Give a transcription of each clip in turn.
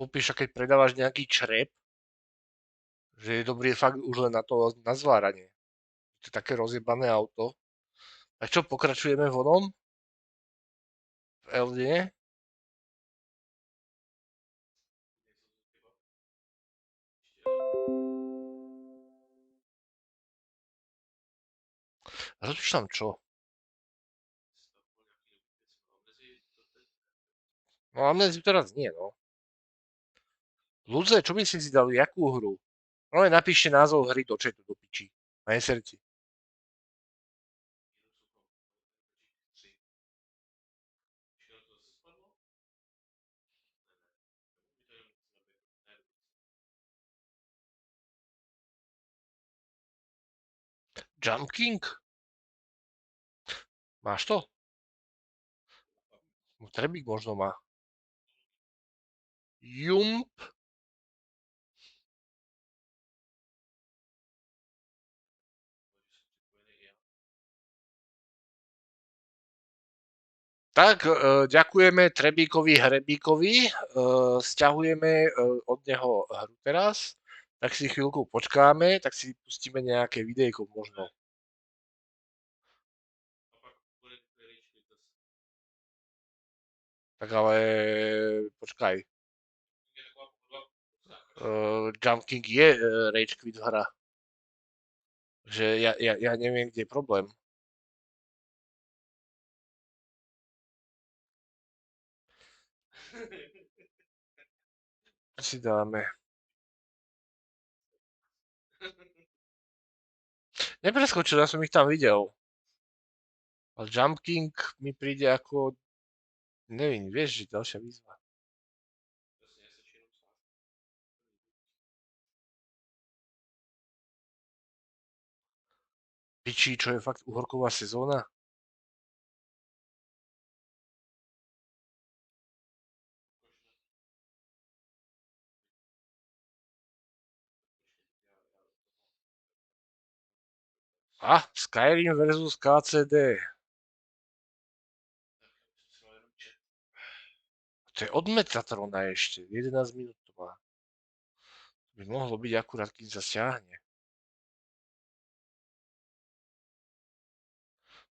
kúpiš a keď predávaš nejaký črep, že je dobrý fakt už len na to na zváranie. To je také rozjebané auto. A čo, pokračujeme vonom? V Eldine? Rozmýšľam čo? No amnéziu teraz nie, no. Ľudze, čo by si dali, jakú hru? No len napíšte názov hry do chatu do piči. Na SRC. Jump King? Máš to? No, Trebík možno má. Jump? Tak, ďakujeme Trebíkovi Hrebíkovi, sťahujeme od neho hru teraz, tak si chvíľku počkáme, tak si pustíme nejaké videjko možno. Tak ale počkaj. Jump King je Rage Quit hra. Že ja neviem, kde je problém. Si dáme. Nepreskočil, ja som ich tam videl. Ale Jump King mi príde ako... Neviem, vieš, že ďalšia výzva. Piči, čo je fakt uhorková sezóna? Skyrim versus KCD. To je od Metatrona ešte, 11 minút to má. To by mohlo byť akurát, keď sa stiahne.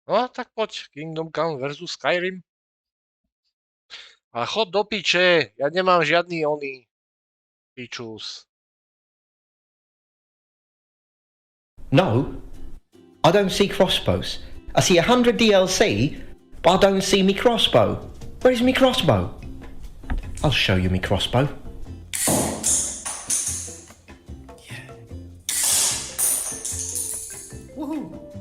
No, tak poď, Kingdom Come versus Skyrim. Ale chod do piče, ja nemám žiadny oný pičus. No, I don't see crossbows. I see 100 DLC, but I don't see me crossbow. Where is me crossbow? I'll show you me crossbow.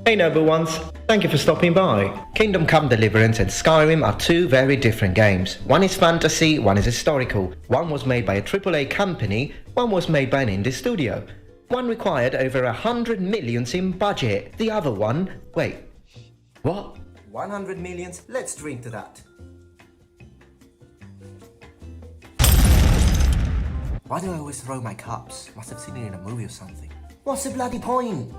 Hey noble ones, thank you for stopping by. Kingdom Come Deliverance and Skyrim are two very different games. One is fantasy, one is historical. One was made by a AAA company, one was made by an indie studio. One required over 100 millions in budget. The other one... Wait. What? 100 millions? Let's drink to that. Why do I always throw my cups? Must have seen it in a movie or something. What's the bloody point?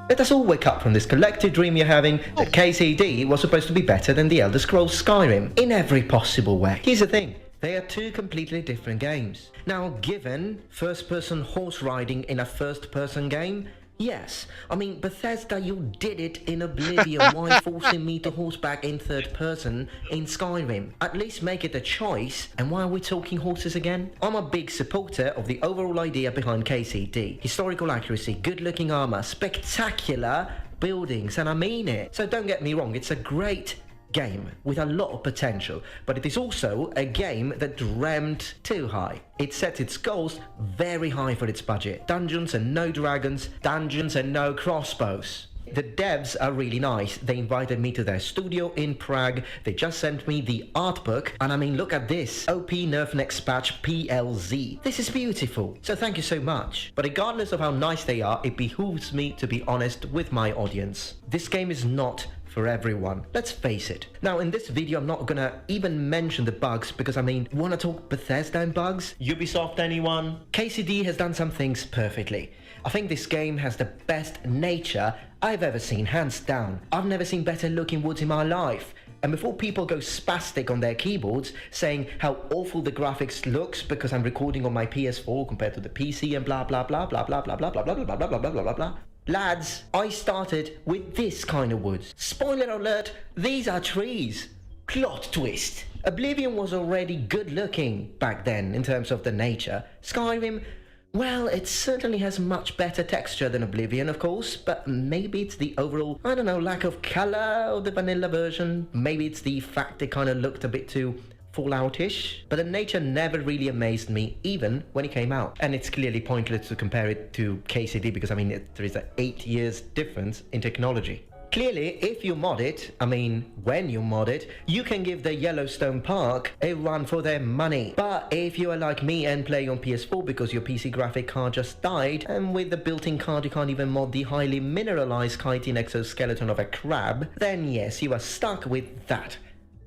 Let us all wake up from this collective dream you're having that KCD was supposed to be better than the Elder Scrolls Skyrim in every possible way. Here's the thing. They are two completely different games. Now, given first-person horse riding in a first-person game, yes. I mean, Bethesda, you did it in Oblivion. Why forcing me to horseback in third person in Skyrim? At least make it a choice. And why are we talking horses again? I'm a big supporter of the overall idea behind KCD. Historical accuracy, good-looking armor, spectacular buildings, and I mean it. So don't get me wrong, it's a great game with a lot of potential, but it is also a game that dreamt too high. It set its goals very high for its budget. Dungeons and no dragons, dungeons and no crossbows. The devs are really nice. They invited me to their studio in Prague. They just sent me the art book, and I mean, look at this. OP Nerf Next Patch PLZ. This is beautiful. So thank you so much. But regardless of how nice they are, it behooves me to be honest with my audience. This game is not for everyone. Let's face it. Now in this video I'm not gonna even mention the bugs because I mean, wanna talk Bethesda and bugs? Ubisoft anyone? KCD has done some things perfectly. I think this game has the best nature I've ever seen, hands down. I've never seen better looking woods in my life. And before people go spastic on their keyboards saying how awful the graphics looks because I'm recording on my PS4 compared to the PC and blah blah blah blah blah blah blah blah blah blah blah blah blah blah blah blah. Lads, I started with this kind of woods. Spoiler alert, these are trees. Plot twist. Oblivion was already good looking back then in terms of the nature. Skyrim, well, it certainly has much better texture than Oblivion, of course, but maybe it's the overall, I don't know, lack of color of the vanilla version. Maybe it's the fact it kind of looked a bit too Fallout-ish. But the nature never really amazed me, even when it came out. And it's clearly pointless to compare it to KCD because, I mean, there is an 8 years difference in technology. Clearly, if you mod it, when you mod it, you can give the Yellowstone Park a run for their money. But if you are like me and play on PS4 because your PC graphic card just died, and with the built-in card you can't even mod the highly mineralized chitin exoskeleton of a crab, then yes, you are stuck with that.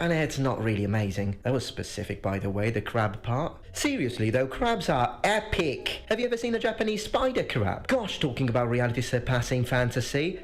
And it's not really amazing. That was specific, by the way, the crab part. Seriously though, crabs are epic. Have you ever seen a Japanese spider crab? Gosh, talking about reality surpassing fantasy.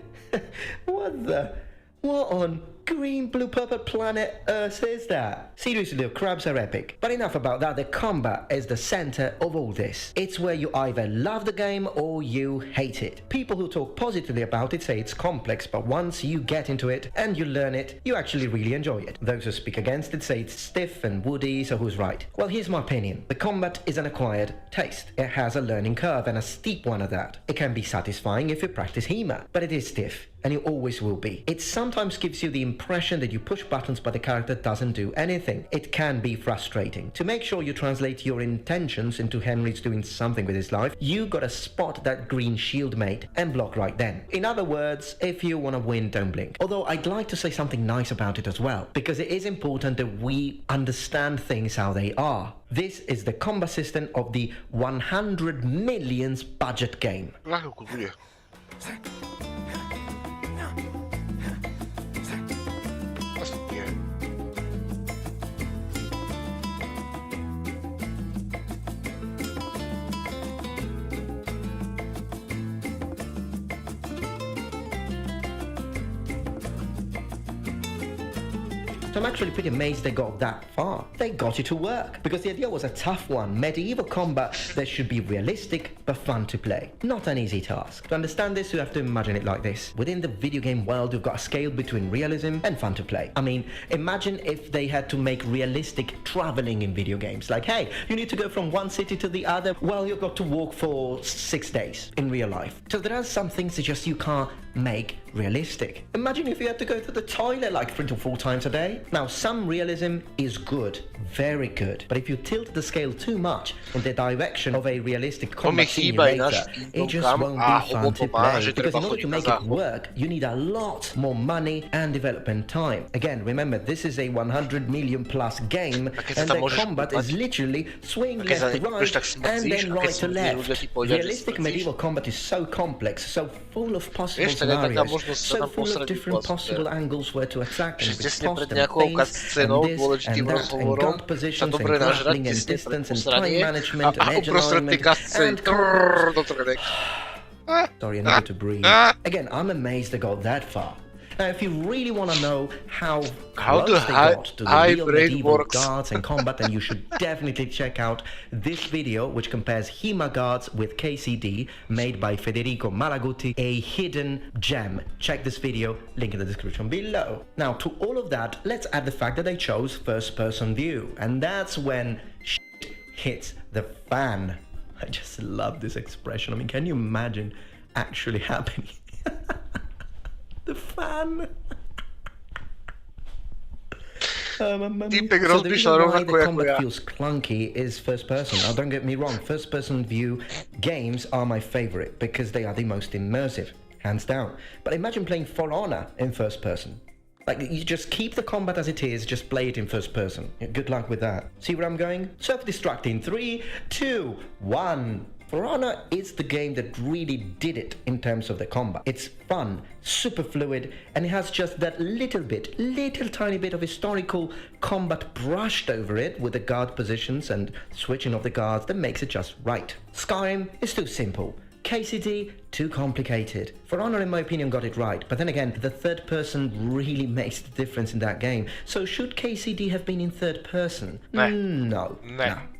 What on green, blue, purple planet Earth is that? Seriously, the crabs are epic. But enough about that, the combat is the center of all this. It's where you either love the game or you hate it. People who talk positively about it say it's complex, but once you get into it and you learn it, you actually really enjoy it. Those who speak against it say it's stiff and woody, so who's right? Well, here's my opinion. The combat is an acquired taste. It has a learning curve, and a steep one at that. It can be satisfying if you practice HEMA, but it is stiff. And it always will be. It sometimes gives you the impression that you push buttons but the character doesn't do anything. It can be frustrating. To make sure you translate your intentions into Henry's doing something with his life, you gotta spot that green shield mate and block right then. In other words, if you wanna win, don't blink. Although I'd like to say something nice about it as well, because it is important that we understand things how they are. This is the combat system of the 100 millions budget game. So I'm actually pretty amazed they got that far. They got it to work, because the idea was a tough one. Medieval combat that should be realistic but fun to play. Not an easy task. To understand this, you have to imagine it like this. Within the video game world, you've got a scale between realism and fun to play. I mean, imagine if they had to make realistic traveling in video games. Like, hey, you need to go from one city to the other. Well, you've got to walk for 6 days in real life. So there are some things that just you can't make realistic. Imagine if you had to go to the toilet like 3 to 4 times a day. Now, some realism is good, very good, but if you tilt the scale too much in the direction of a realistic combat simulator, it just won't be fun to play, because in order to make it work, you need a lot more money and development time. Again, remember, this is a 100 million plus game, and the combat is literally swing left to right, and then right to left. Realistic medieval combat is so complex, so full of possible scenarios, so full of different possible angles where to attack and riposte and things, and this and that, and guard positions, and grappling, and distance, and time management, and edge alignment, and sorry, I needed to breathe. Again, I'm amazed they got that far. Now, if you really want to know how close they got to the real medieval guards and combat, then you should definitely check out this video, which compares HEMA guards with KCD, made by Federico Malaguti, a hidden gem. Check this video, link in the description below. Now, to all of that, let's add the fact that they chose first-person view, and that's when shit hits the fan. I just love this expression. I mean, can you imagine actually happening? The fan. So the reason why the combat feels clunky is first person. Now, don't get me wrong, first person view games are my favorite because they are the most immersive, hands down. But imagine playing For Honor in first person. Like, you just keep the combat as it is, just play it in first person. Good luck with that. See where I'm going? Self-destructing. 3, 2, 1. For Honor is the game that really did it in terms of the combat. It's fun, super fluid, and it has just that little tiny bit of historical combat brushed over it with the guard positions and switching of the guards that makes it just right. Skyrim is too simple. KCD, too complicated. For Honor, in my opinion, got it right, but then again, the third person really makes the difference in that game. So should KCD have been in third person? No,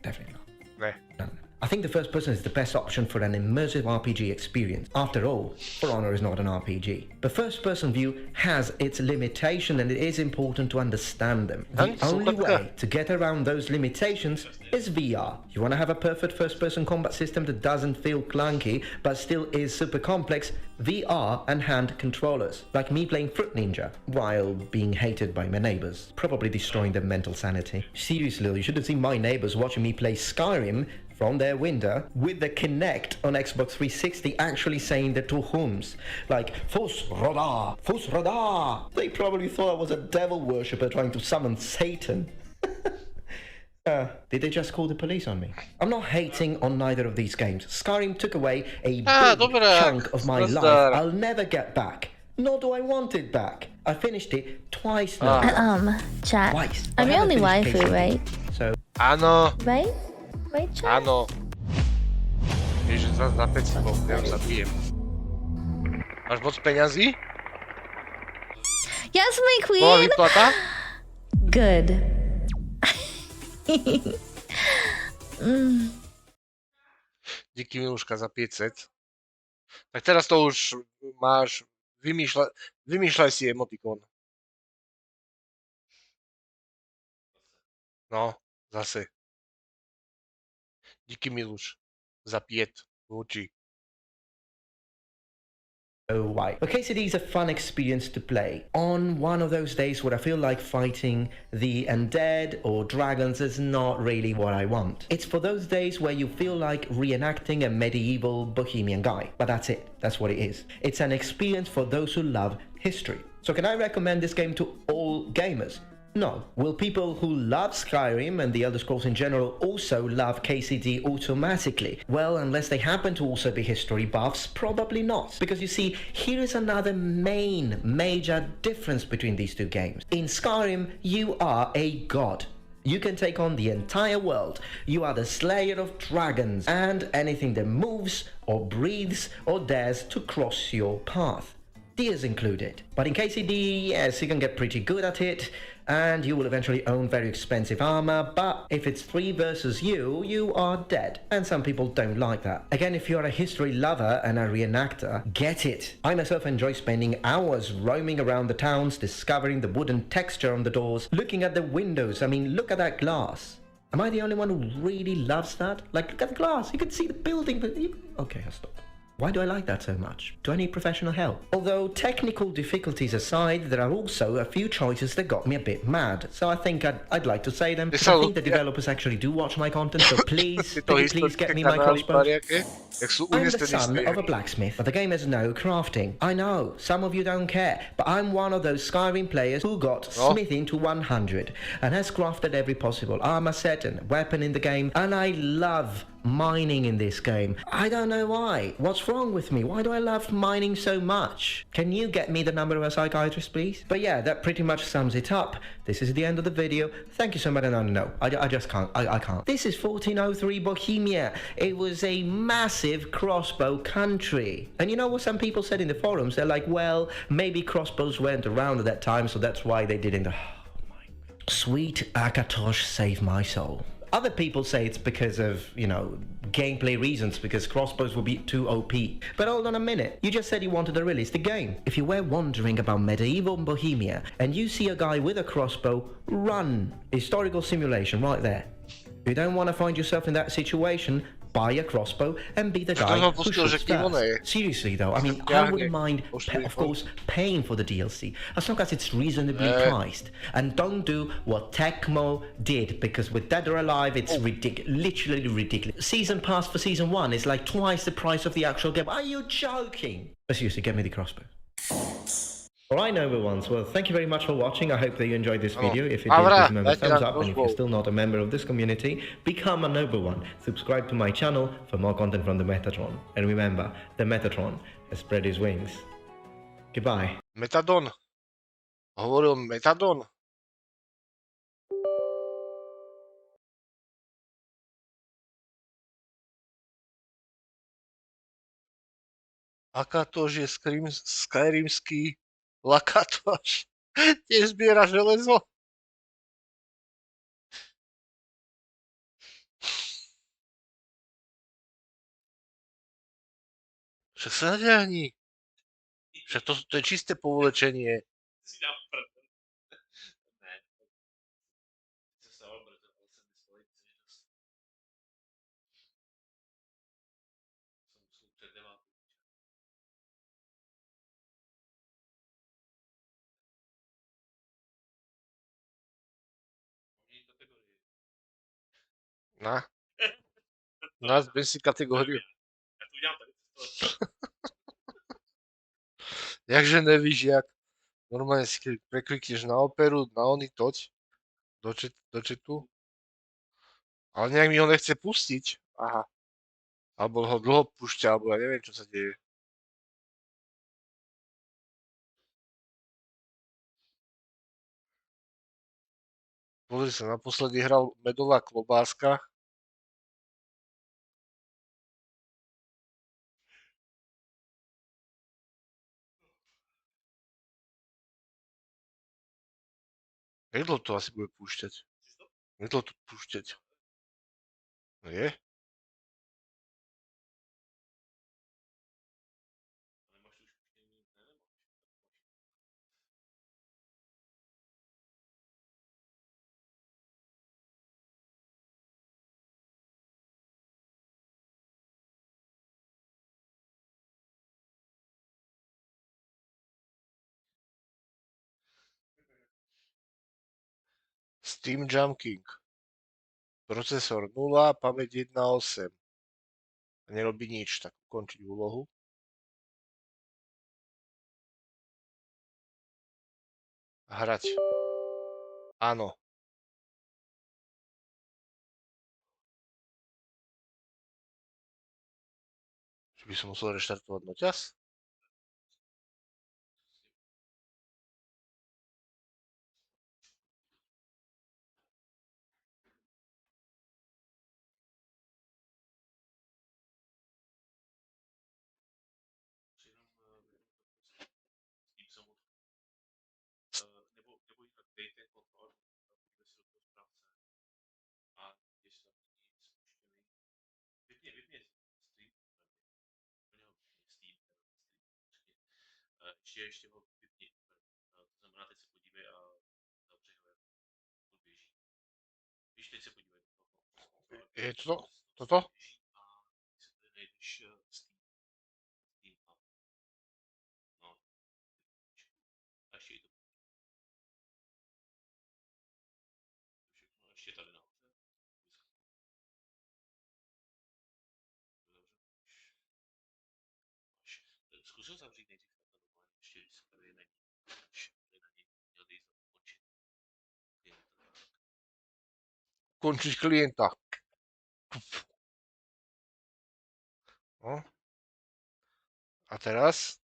definitely not. No. I think the first person is the best option for an immersive RPG experience. After all, For Honor is not an RPG. The first person view has its limitation and it is important to understand them. The only way to get around those limitations is VR. You want to have a perfect first person combat system that doesn't feel clunky but still is super complex, VR and hand controllers. Like me playing Fruit Ninja while being hated by my neighbors, probably destroying their mental sanity. Seriously, you should have seen my neighbors watching me play Skyrim from their window with the Kinect on Xbox 360 actually saying the two hums. Like, Fus Roda, Fus Roda. They probably thought I was a devil worshipper trying to summon Satan. Did they just call the police on me? I'm not hating on neither of these games. Skyrim took away a big chunk of my life I'll never get back. Nor do I want it back. I finished it twice now. Chat. Twice. I'm your only waifu, right? So. Áno. Right? Right, chat? Áno. Ježiš, za 500, ja už zabijem. Máš moc peňazí? Yes, my queen! Bola vyplata? Good. Díky Miluška za 500. Tak teraz to už máš, vymýšľaj si emotikon. No, zase. Díky Miluš za 5 voči. Oh, why? Okay, so these are fun experience to play. On one of those days where I feel like fighting the undead or dragons is not really what I want. It's for those days where you feel like reenacting a medieval bohemian guy. But that's it. That's what it is. It's an experience for those who love history. So can I recommend this game to all gamers? No. Will people who love Skyrim and the Elder Scrolls in general also love KCD automatically? Well, unless they happen to also be history buffs, probably not. Because you see, here is another major difference between these two games. In Skyrim, you are a god. You can take on the entire world. You are the slayer of dragons and anything that moves or breathes or dares to cross your path. Deers included. But in KCD, yes, you can get pretty good at it, and you will eventually own very expensive armor, but if it's 3 versus you are dead. And some people don't like that. Again, if you're a history lover and a reenactor, get it. I myself enjoy spending hours roaming around the towns, discovering the wooden texture on the doors, looking at the windows. I mean, look at that glass. Am I the only one who really loves that? Like, look at the glass. You can see the building, but okay, I'll stop. Why do I like that so much? Do I need professional help? Although technical difficulties aside, there are also a few choices that got me a bit mad. So I think I'd like to say them. I think the developers actually do watch my content, so please get me my crossbow. I'm the son of a blacksmith, but the game has no crafting. I know, some of you don't care, but I'm one of those Skyrim players who got smithing to 100 and has crafted every possible armor set and weapon in the game, and I love mining in this game. I don't know why. What's wrong with me? Why do I love mining so much? Can you get me the number of a psychiatrist, please? But yeah, that pretty much sums it up. This is the end of the video. Thank you so much. No, I just can't. I can't. This is 1403 Bohemia. It was a massive crossbow country. And you know what some people said in the forums? They're like, well, maybe crossbows weren't around at that time, so that's why they didn't. Oh my God. Sweet Akatosh, save my soul. Other people say it's because of, gameplay reasons, because crossbows will be too OP. But hold on a minute, you just said you wanted to release the game. If you were wondering about medieval Bohemia, and you see a guy with a crossbow, run. Historical simulation right there. If you don't want to find yourself in that situation, buy a crossbow and be the guy who shoots first. Seriously though, I mean, I wouldn't mind, of course, paying for the DLC, as long as it's reasonably priced. And don't do what Tecmo did, because with Dead or Alive, it's ridiculous, literally ridiculous. Season pass for Season 1 is like twice the price of the actual game. Are you joking? But seriously, get me the crossbow. Alright, noble ones, well, thank you very much for watching. I hope that you enjoyed this video. If you did, please remember thumbs up, and if you're still not a member of this community, become a noble one. Subscribe to my channel for more content from the Metatron. And remember, the Metatron has spread his wings. Goodbye. Metadon. Hovoril Metadon. Akatoš je skyrimský lakatoš. Tiež zbiera železo. Však sa nadiahni. Však to je čisté povlečenie. Na, nazbe si kategóriu. Jakže nevíš, jak? Normálne si keď preklikneš na operu, na ony toť, do chatu. Ale nejak mi ho nechce pustiť. Aha. Alebo ho dlho púšťa, alebo ja neviem, čo sa deje. Pozri sa, naposledy hral medová klobáska. Nedlo to asi bude púšťať. Nedlo to púšťať. No je? Steam Jumping. Procesor 0, pamäť 1.8. Nerobí nič, tak ukončiť úlohu. Hrať. Áno. Že by som musel reštartovať noťaz? Je to? Toto? Končiť klienta. No. A teraz?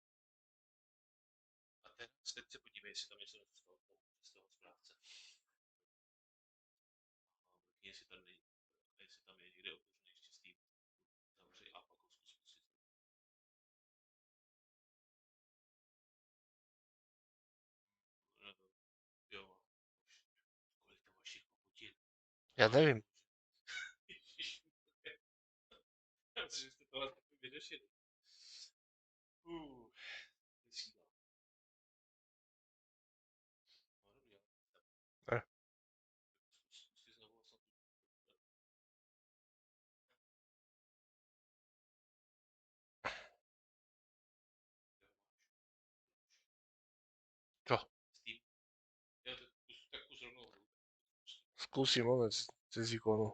Ja neviem. Eh, Čo? Skúsim moment cez ikonu.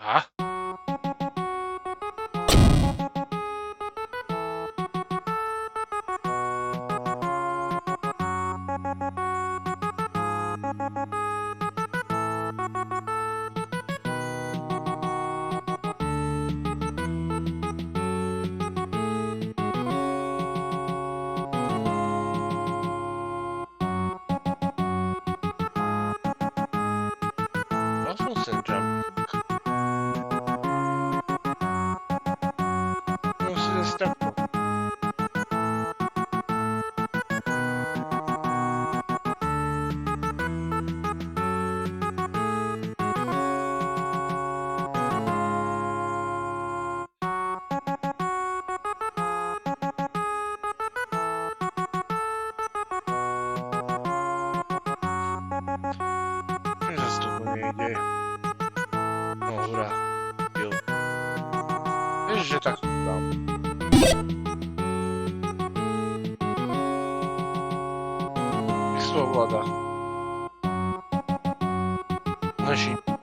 A? to ovláda.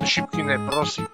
Šipky ne, prosím.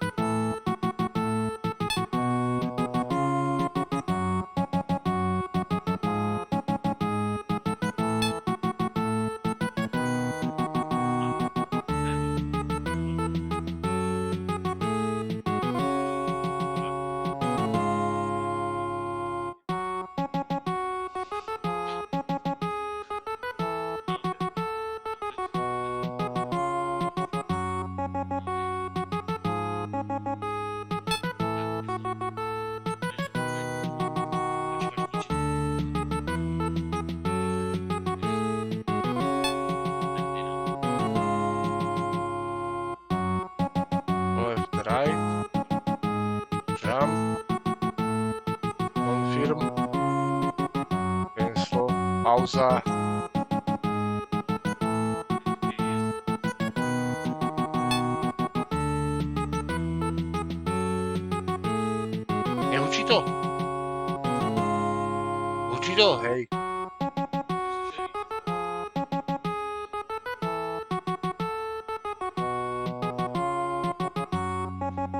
Left, right, jump, confirm, cancel, pauza. Nehučí to? Hučí to, hej.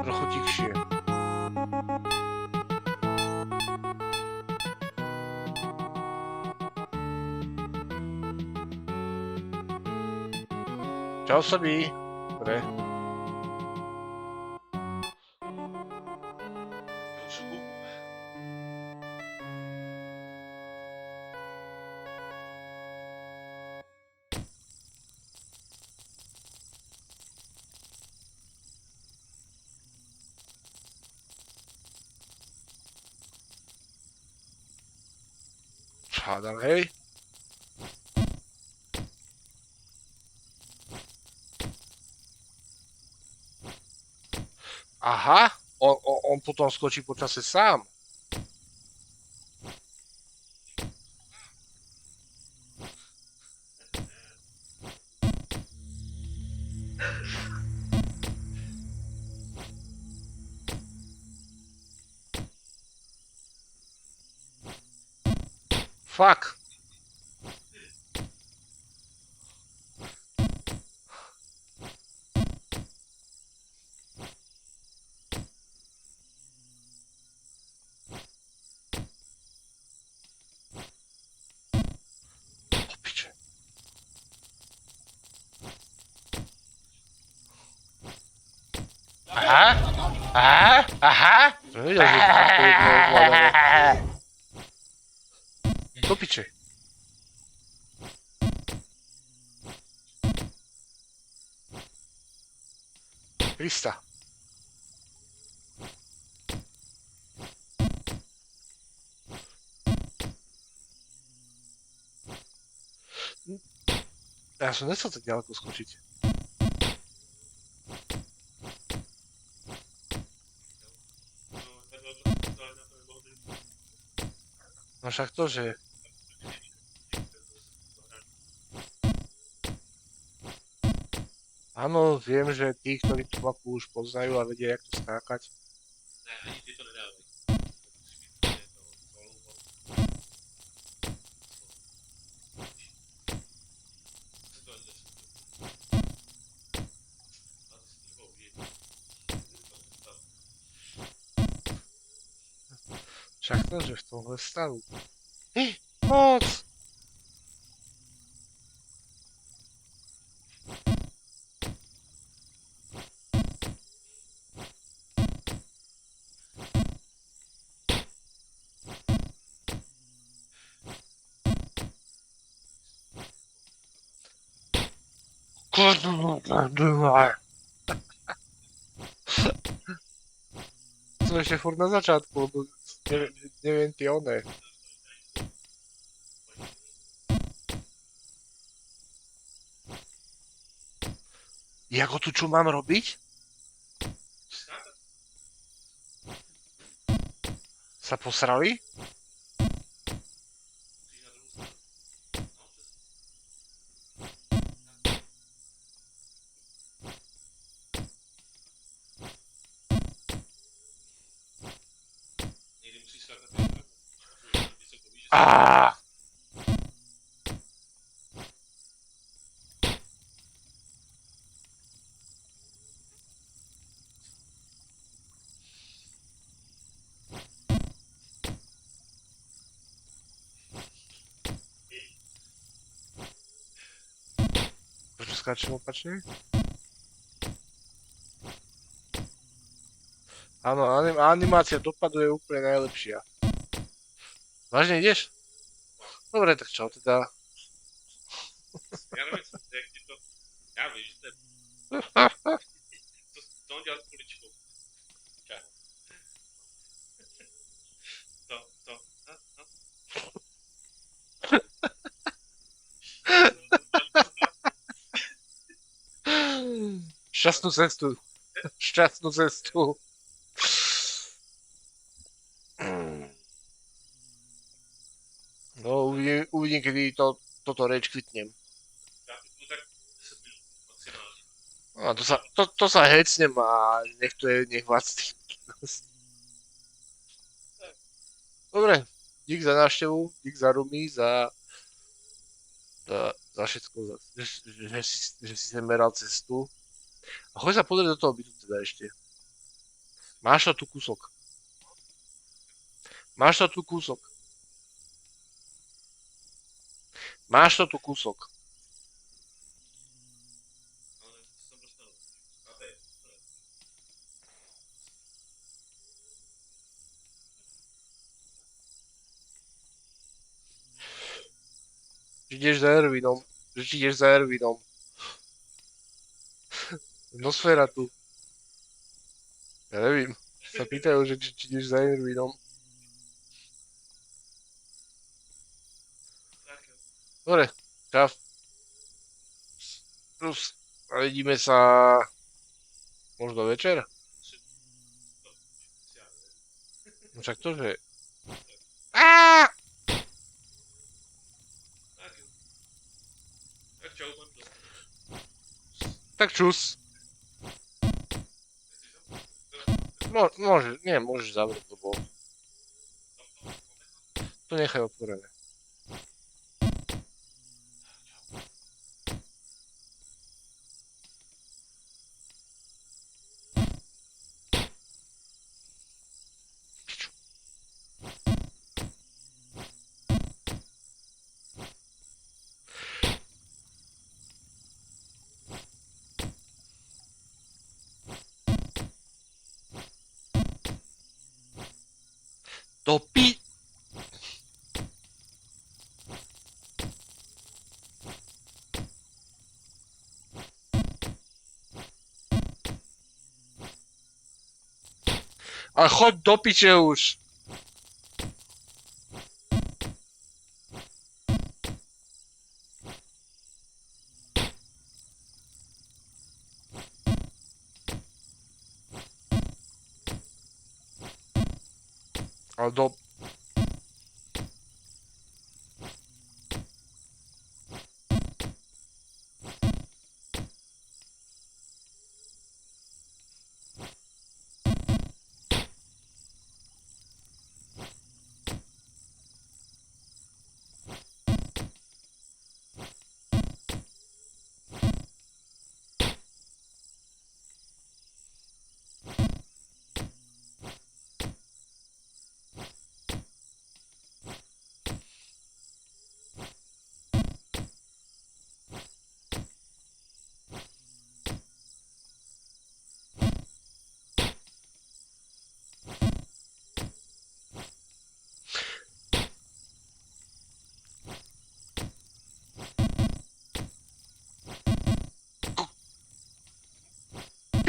Trochu tichšie. Čau Sabi. Dobre. Hádam, hej. Aha, on potom skočí po čase sám. Fuck. Piče. Aha, aha, aha. Som nevedel, že to takto jedno ovládanie. Do piče. Krista. Ja som nechcel tak ďaleko skočiť. No však to, že... Áno, viem, že tí, ktorí tú mapu už poznajú a vedia, jak to skákať. Ne, ani ty to nedávaj. Však to, že v tomhle stavu. Moc! Som ešte furt na začiatku, lebo neviem tie oné. Jako tu čo mám robiť? Sa posrali? skáčem opačne? Áno, animácia dopadu je úplne najlepšia. Vážne ideš? Dobre, tak čo teda? Ja neviem, jak ti to... Ja viem, že to je... To on dělal s kuličkou. Čau. To. Šťastnú cestu. Šťastnú cestu. No, uvidím, kedy toto reč kvitnem. Ja tu tak 10 minút maximálne. No, to sa hecnem a nech vás tých. Dobre, dík za návštevu, dík za rumy, za všetko, že si sem meral cestu. A choď sa pozrieť do toho bytu teda ešte. Máš to tu kúsok. Máš to tu kúsok. Máš to tu kúsok. Ale to som dostal. A to je. Že ideš za Ervinom. Že ti ideš za Ervinom. Nosféra tu. Ja nevím. Sa pýtajú, že či ideš za Ervinom. Tak jo. Dobre, čau. Plus. A vidíme sa možno večer? No však to, že... Aaaa! Tak jo. Tak čau, Mando. Tak čus. Môžeš zavrieť, lebo to nechaj otvorené. Do pi... Ale choď do piče už. Ale do...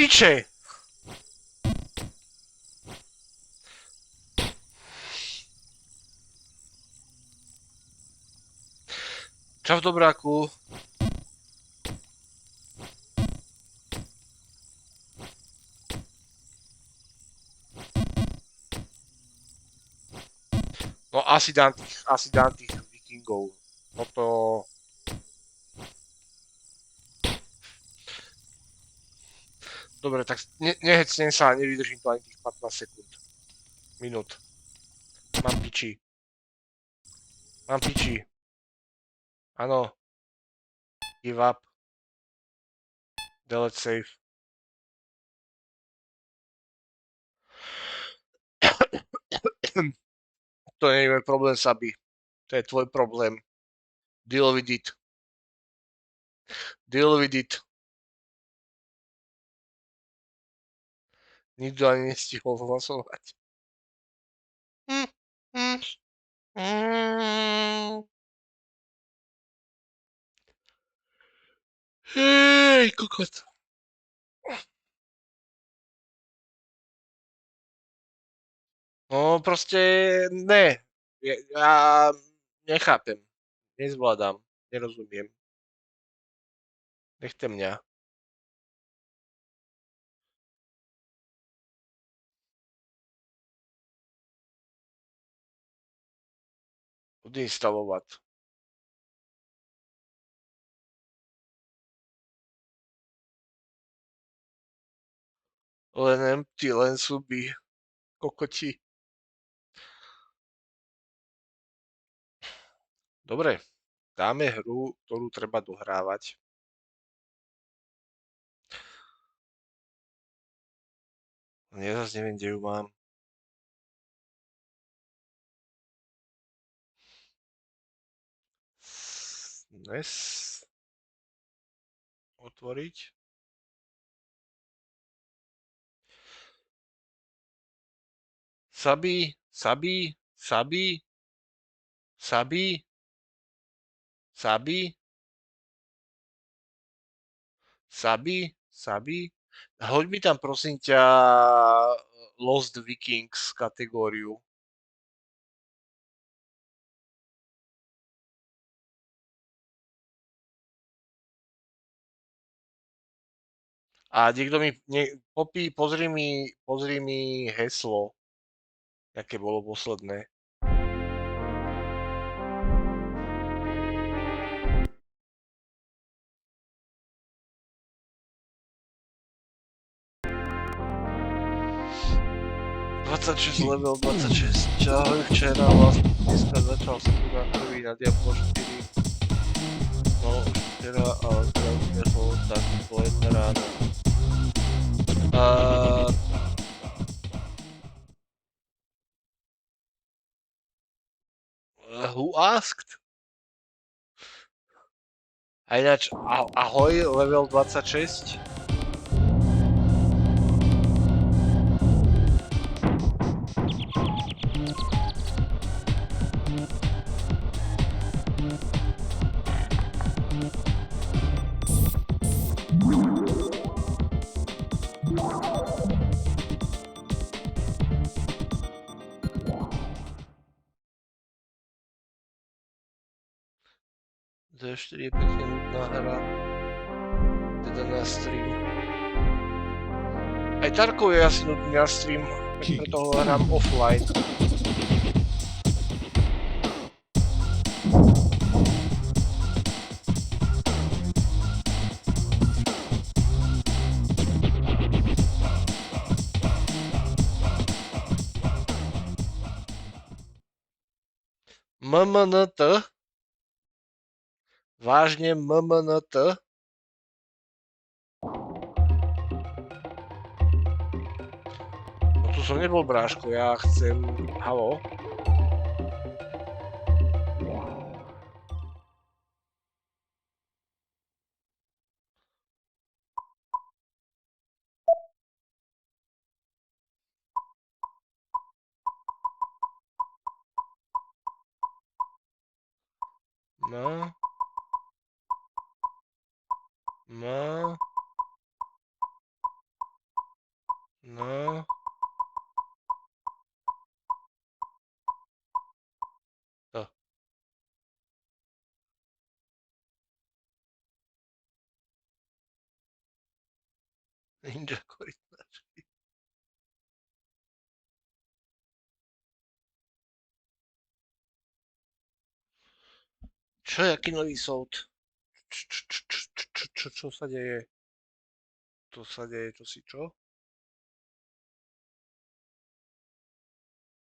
Piče! Čau, dobráku. No asi dám tých vikingov. No to... Dobre, tak nehecnem sa a nevydržím to ani tých 15 sekúnd. Minút. Mám piči. Áno. Give up. Delete save. To nie je môj problém, Sabi. To je tvoj problém. Deal with it. Deal with it. Nikto ani nestihol hlasovať. Hej, kokot. No proste ne. Ja nechápem. Nezvládam. Nerozumiem. Nechte mňa. Odinstalovať. Len empty, len suby. Kokoti. Dobre. Dáme hru, ktorú treba dohrávať. Ja zase neviem, kde ju mám. Dnes. Otvoriť. Sabi, Sabi, Sabi, Sabi, Sabi, Sabi, Sabi. Hoď mi tam prosím ťa Lost Vikings kategóriu. A niekto mi, Poppy, pozri mi heslo, aké bolo posledné. Level 26. Ahoj, včera vlastne dneska začal som na prvý na Diablo 4. No už včera, ale zrazu nebol, tak po 1 ráno. Who asked? A ináč, ahoj, level 26. D4 je pekne nudná hra. Teda na stream. Aj Tarkov je asi nudný na stream, tak preto ho hrám offline. MMNT? Vážne MMNT? No tu som nebol, bráško, ja chcem... Haló? No. No. No. To. Ninja korytnačky. Čo je, aký nový soud? Čo sa deje? To sa deje, čo si čo?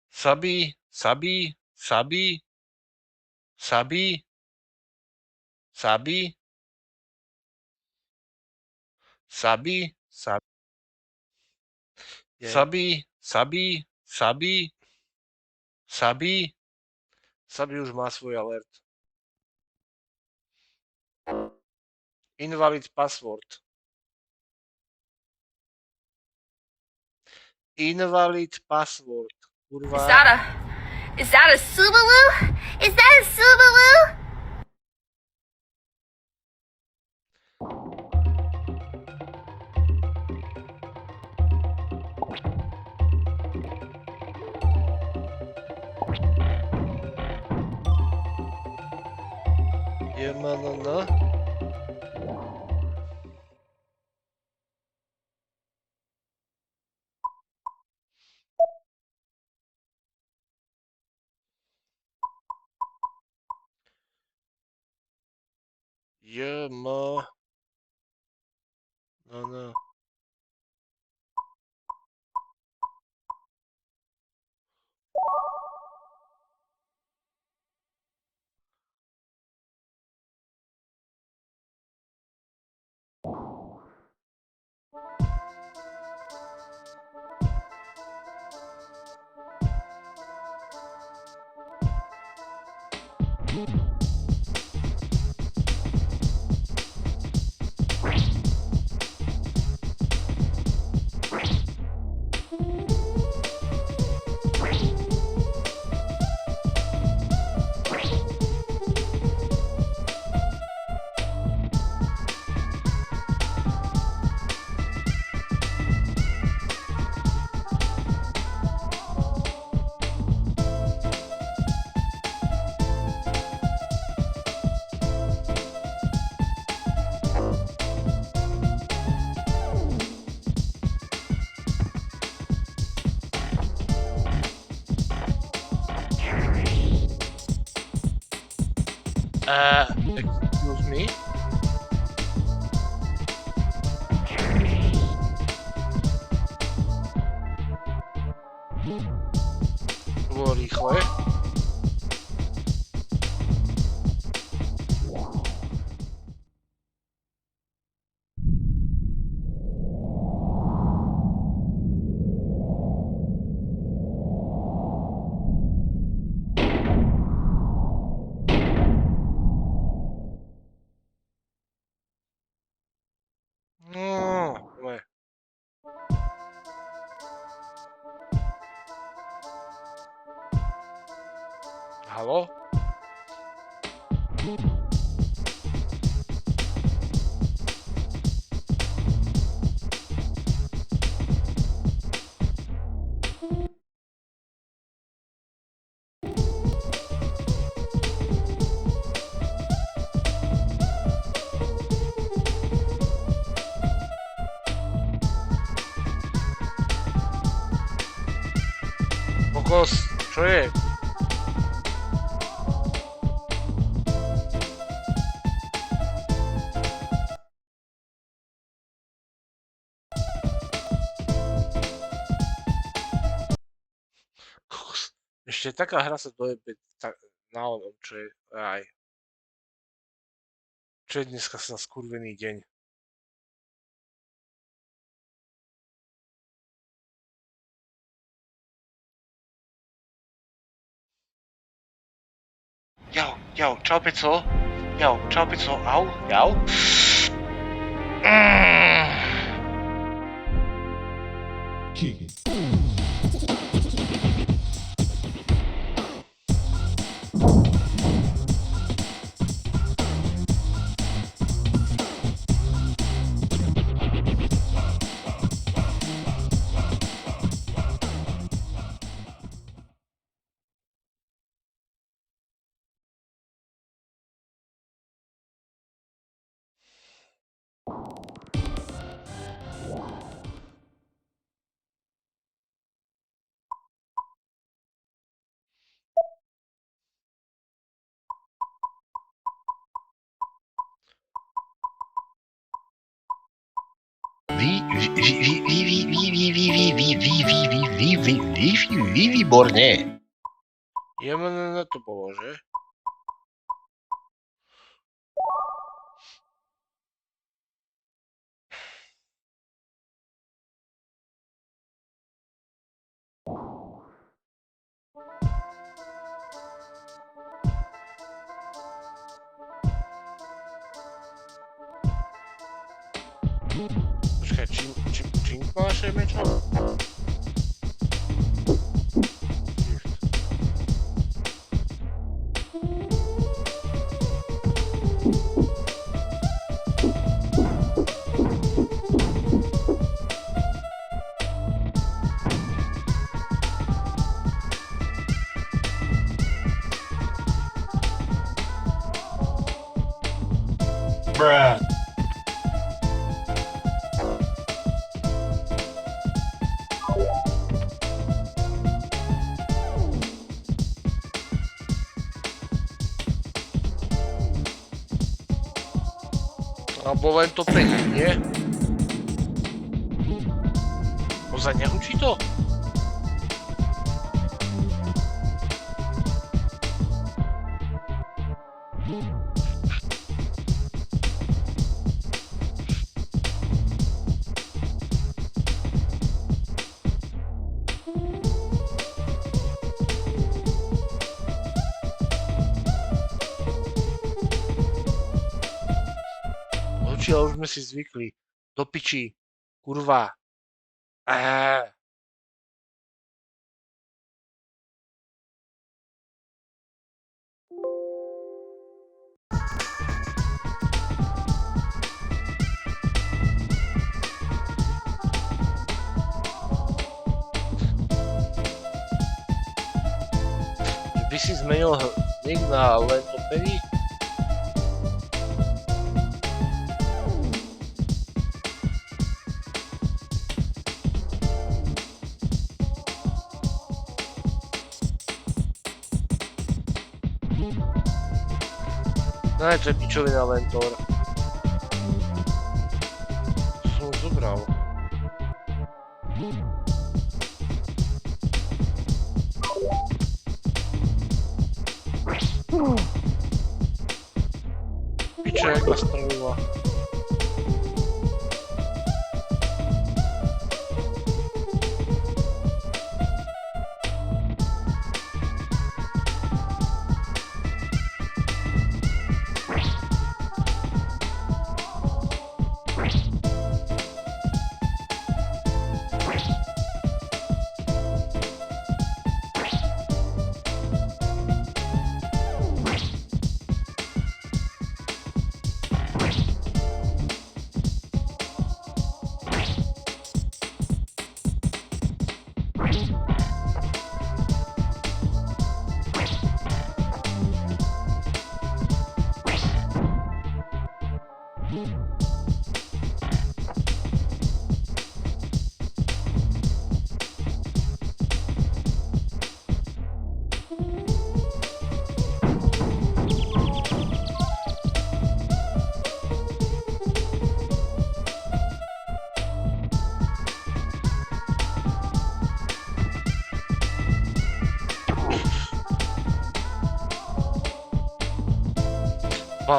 Sabi, Sabi, Sabi, Sabi, Sabi, Sabi, Sabi, Sabi, Sabi, Sabi, Sabi, Sabi už má svoj alert. Invalid password. Invalid password. Kurva. Is that a Subaru? Is that a Subaru? JMNN. JMNN. Excuse me. To bolo rýchle. No, poďme. Haló? Kokos, čo je? Kokos. Ešte taká hra sa dojebe na onom, čo je aj. Čo je dneska sa skurvený deň? Jau, čau Peco. Čau Peco, jau. Výborne. JMNN to bolo, že? Počkaj, čím naše mečo? Bruh. Alebo len to 5, nie? Ozaj nehučí to? Ale už sme si zvykli. Do piči. Kurva. By si zmenil nick na Lentopedy? No to je pičovina Lentor. To som už zobral. Piče, jak ma strelila.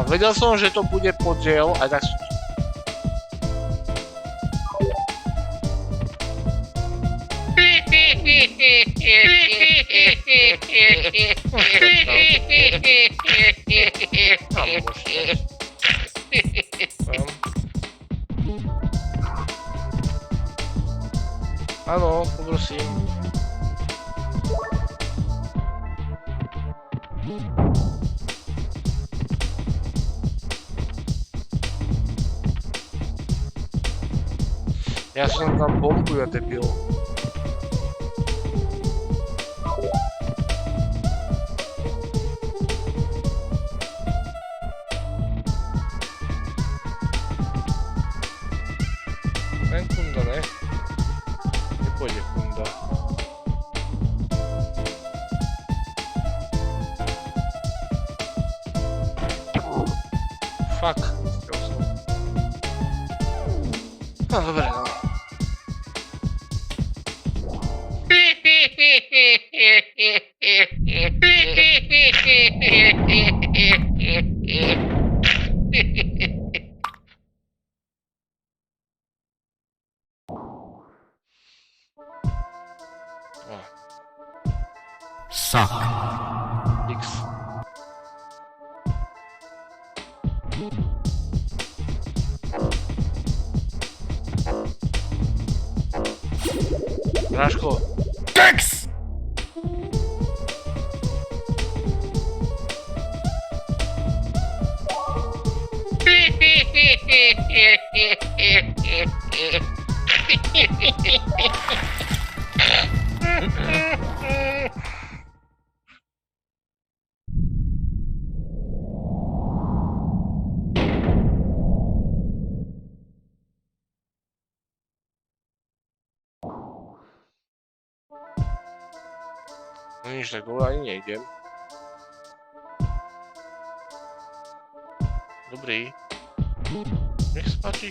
Vedel som, že to bude podiel, a tak... Áno, poprosím. Ja som tam bombu, ja debil. Len kunda, ne? Nepôjde kunda. Fuck, nestiel som. No dobre, no. Suck. X. Bráško. Dex! No nič, tak dole ani nejdem. Dobrý. Nech sa páči.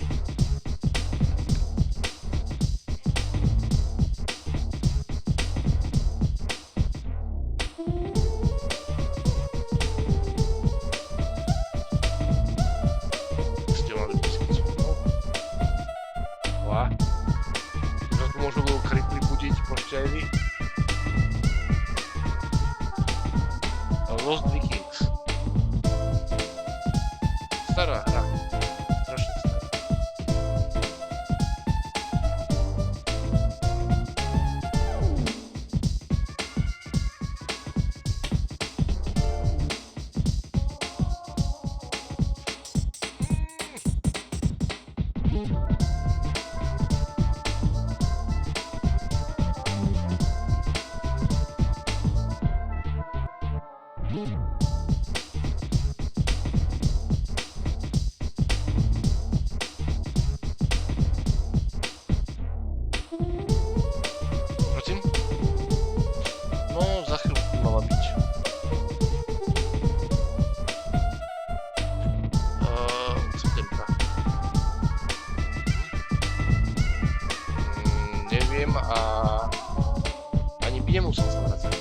Ste mali písať. Lá. Za to možno budú kripli budiť, môžete aj vy. Lost Vikings. Stará hra. Strašne stará. Prosím? No, za chvíľku mala byť. Septembra. Neviem a ani by nemusel sa vracať.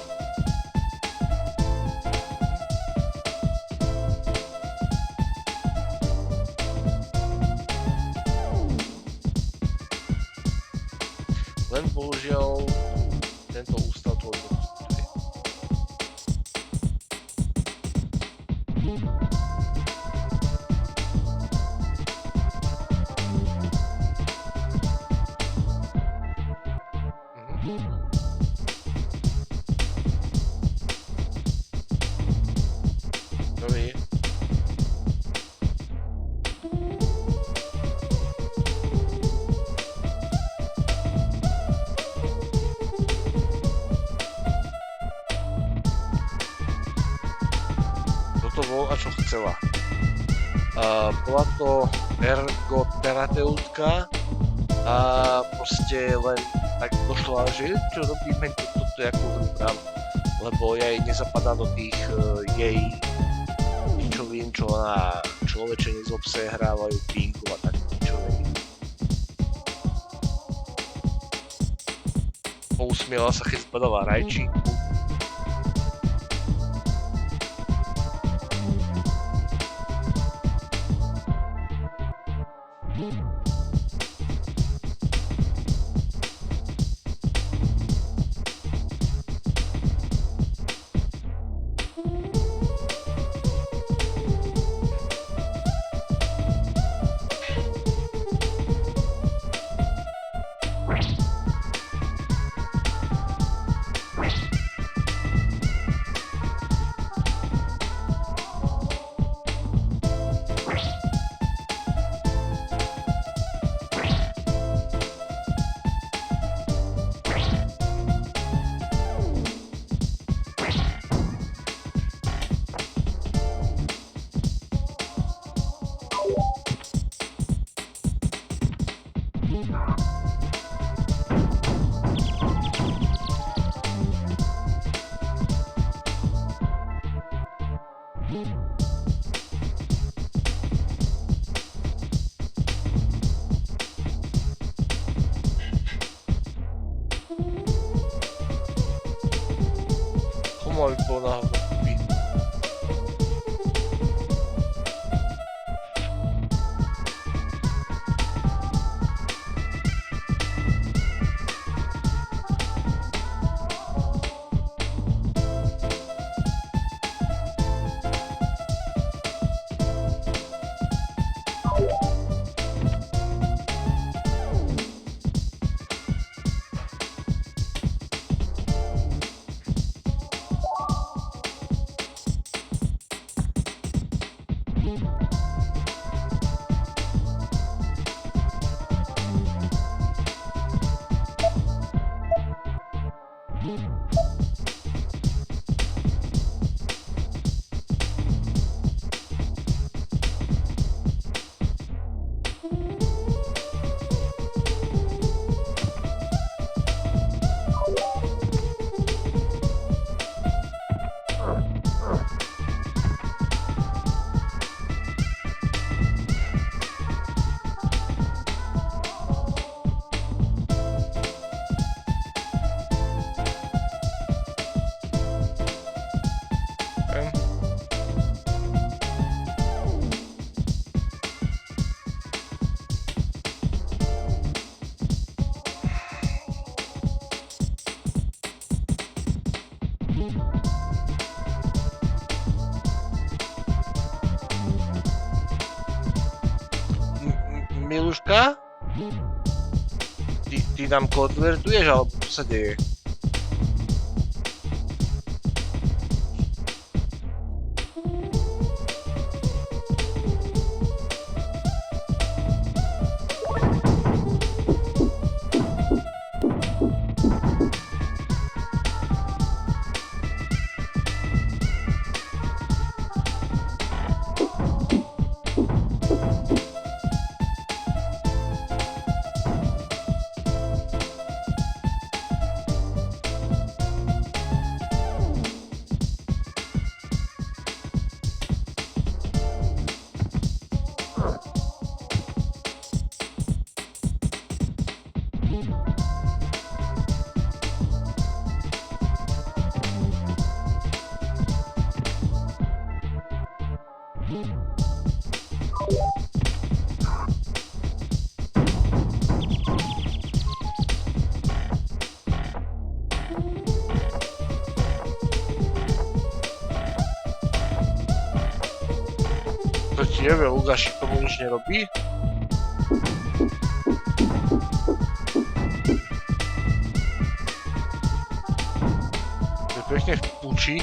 Len bohužiaľ tento ústav tvoj nepostupuje. To vie. Toto bolo a čo chcela. Bola to ergoterapeutka a proste len tak došla, že čo robíme toto ako hru, lebo ja jej nezapadá do tých jej pičovín, čo na človeče nezobse hrávajú pinku a tak pičovín. Pousmiela sa, keď zbadala rajčinku. Pomaly bolo na hovno kúpiť. Miluška? Ty nám konvertuješ, alebo čo sa deje? To ti nevie, Lukáš tomu nič nerobí? To je pekne v puči.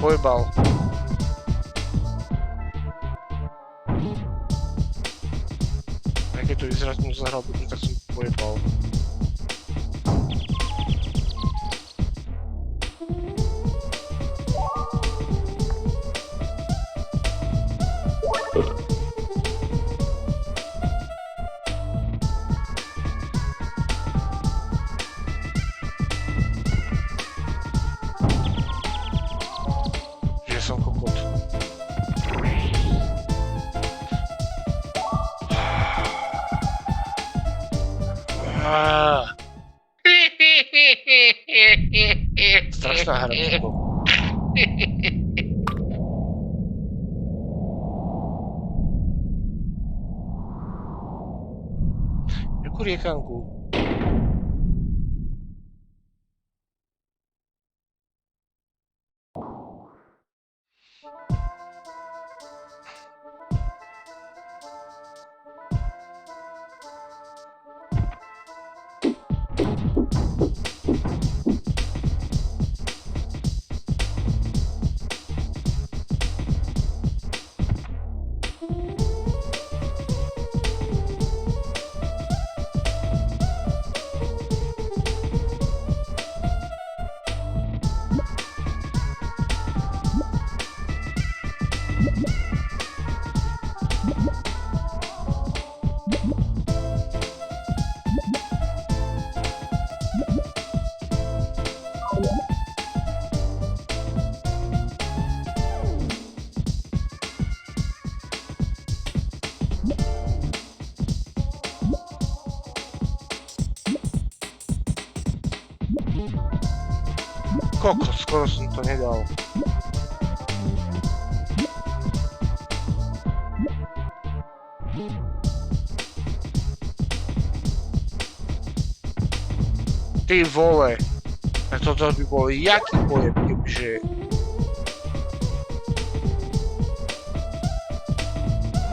Pojebal. Aj keď to vyzerá, som zahral dobre, tak som pojebal. Som kokot. Strašná hra. Jakú riekanku? Kokos, skoro som to nedal. Ty vole, tak toto by bol jaký pojeb, kebyže...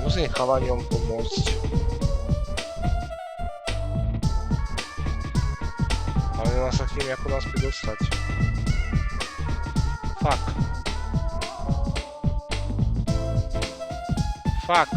Musím chalaniom pomôcť. Ale nemá sa k tým ako naspäť dostať. Fuck. Fuck.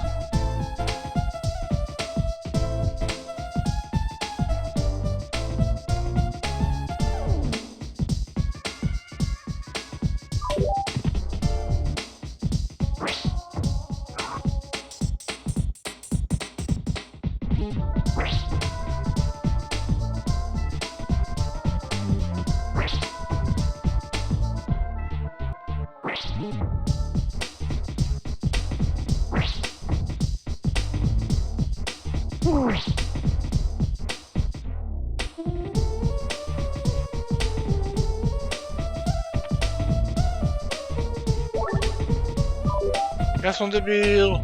Ja som debil.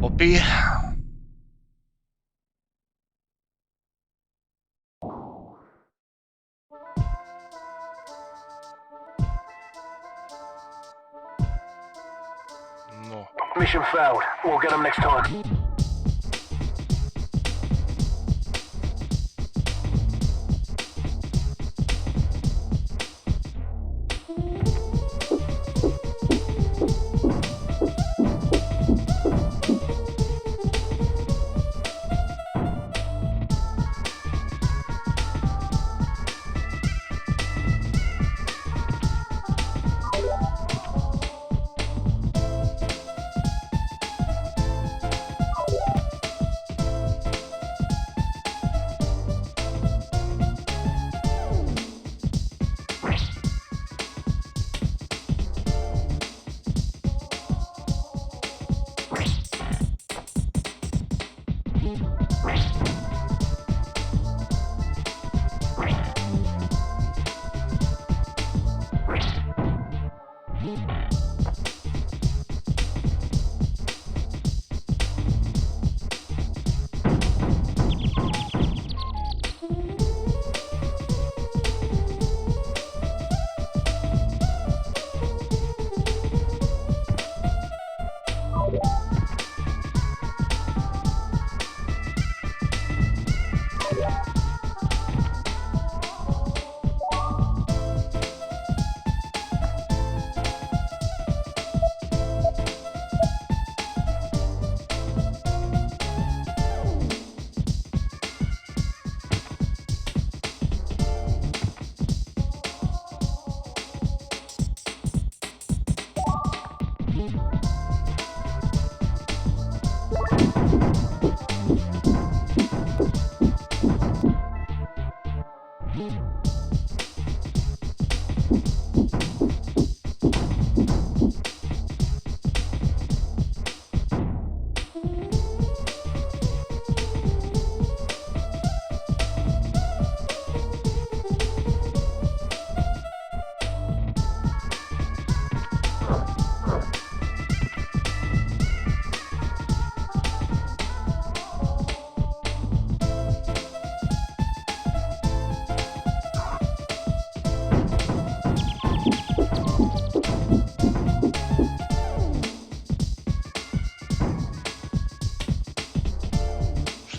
Opí. No. Mission failed. We'll get them next time.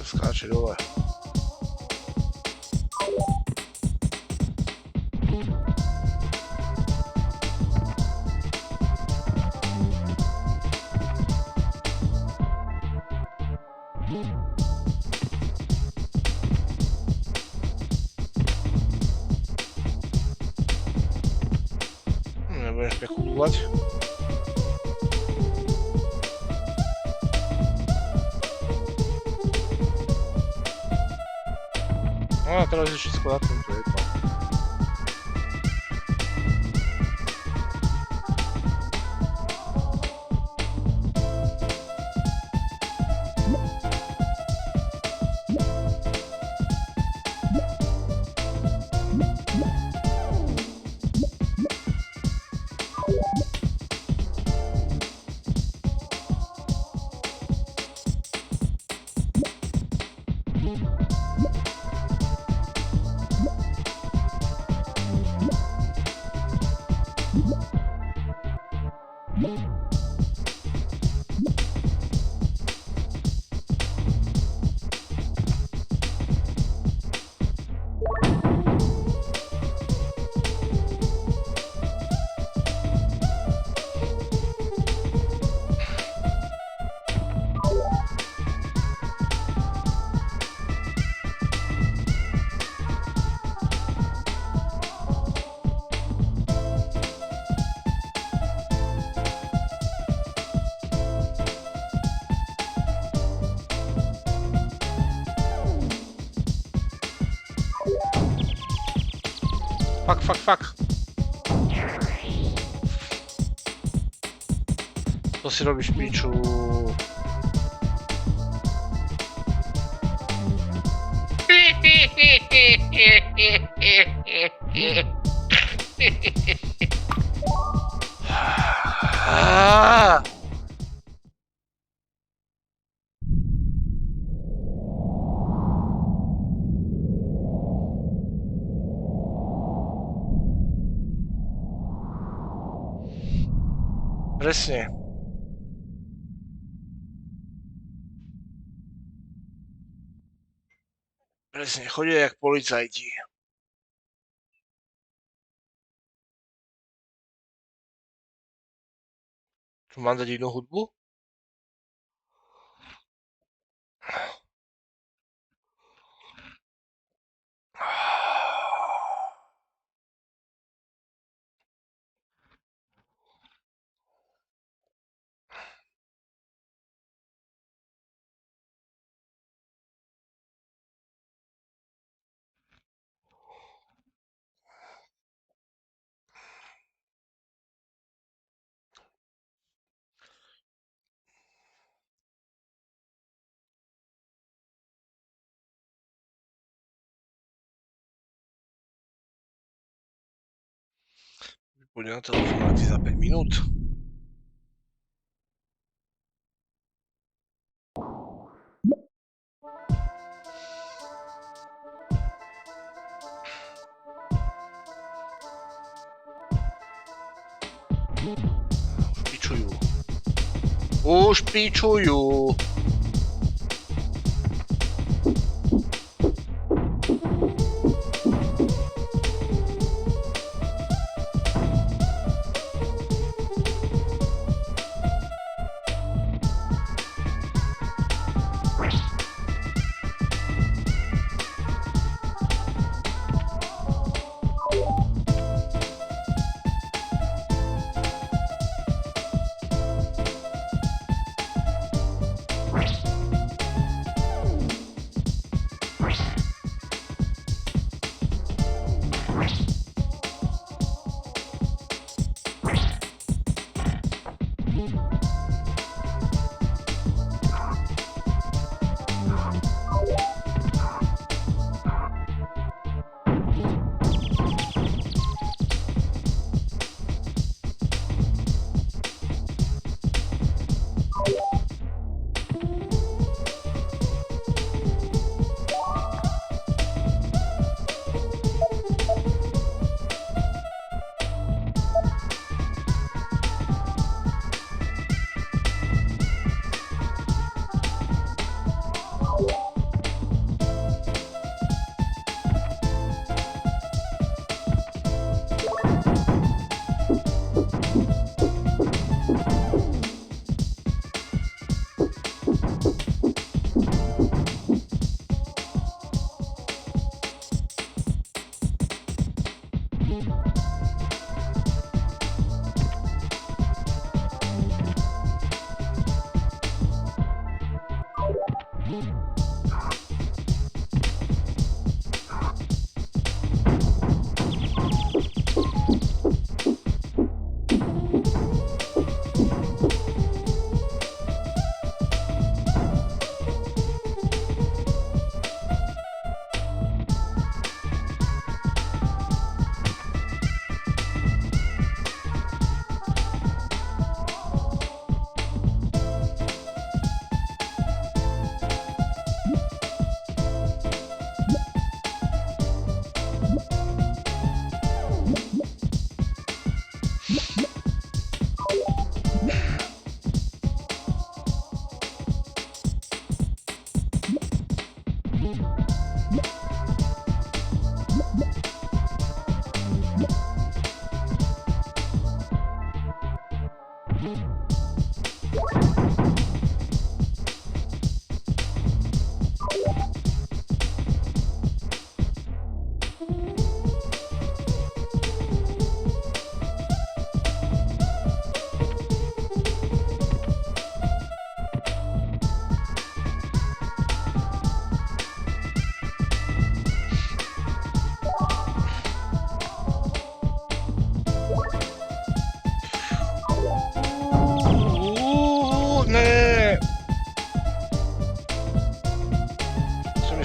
Skáče dole. Nebudem špekulovať. No a teraz je všetko na tomto jedno. Fuck. To si robíš piču. Presne. Presne, chodia jak policajti. Tu mám dať inú hudbu? Poďme na telefonáty za 5 minút. Už pičujú.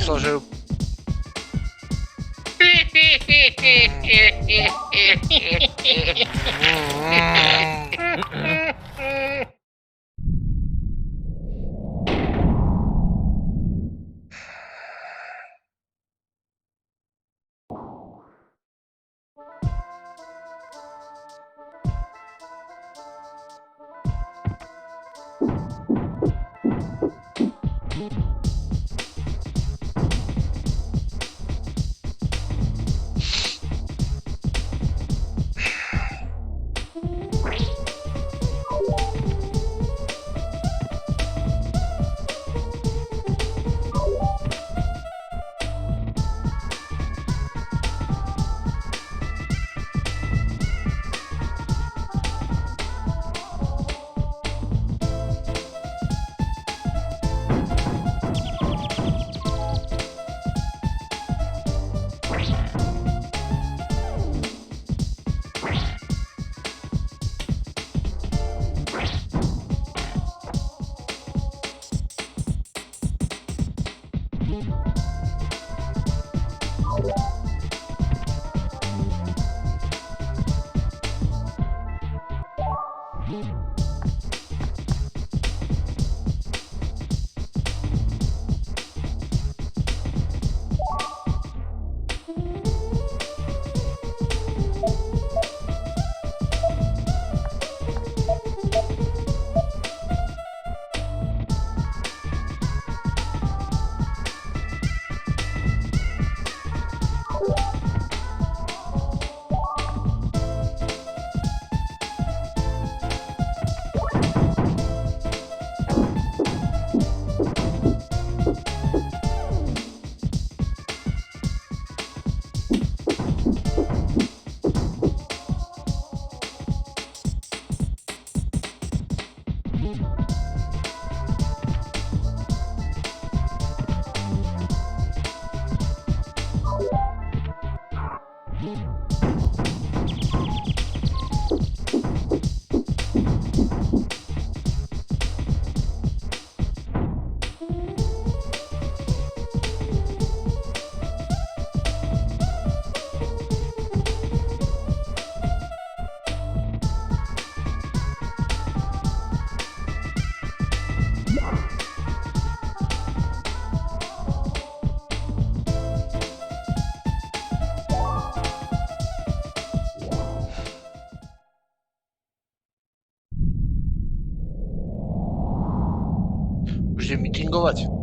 myslel, že ju... Už je mitingovať.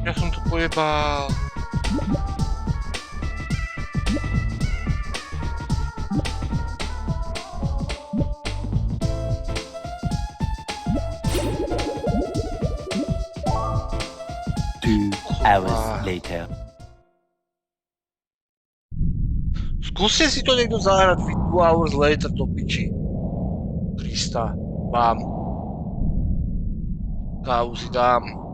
Ja som to pojebal. Later. Skúste si to niekto zahrať 2 hours later do piči. Krista, vám. Kávu si dám.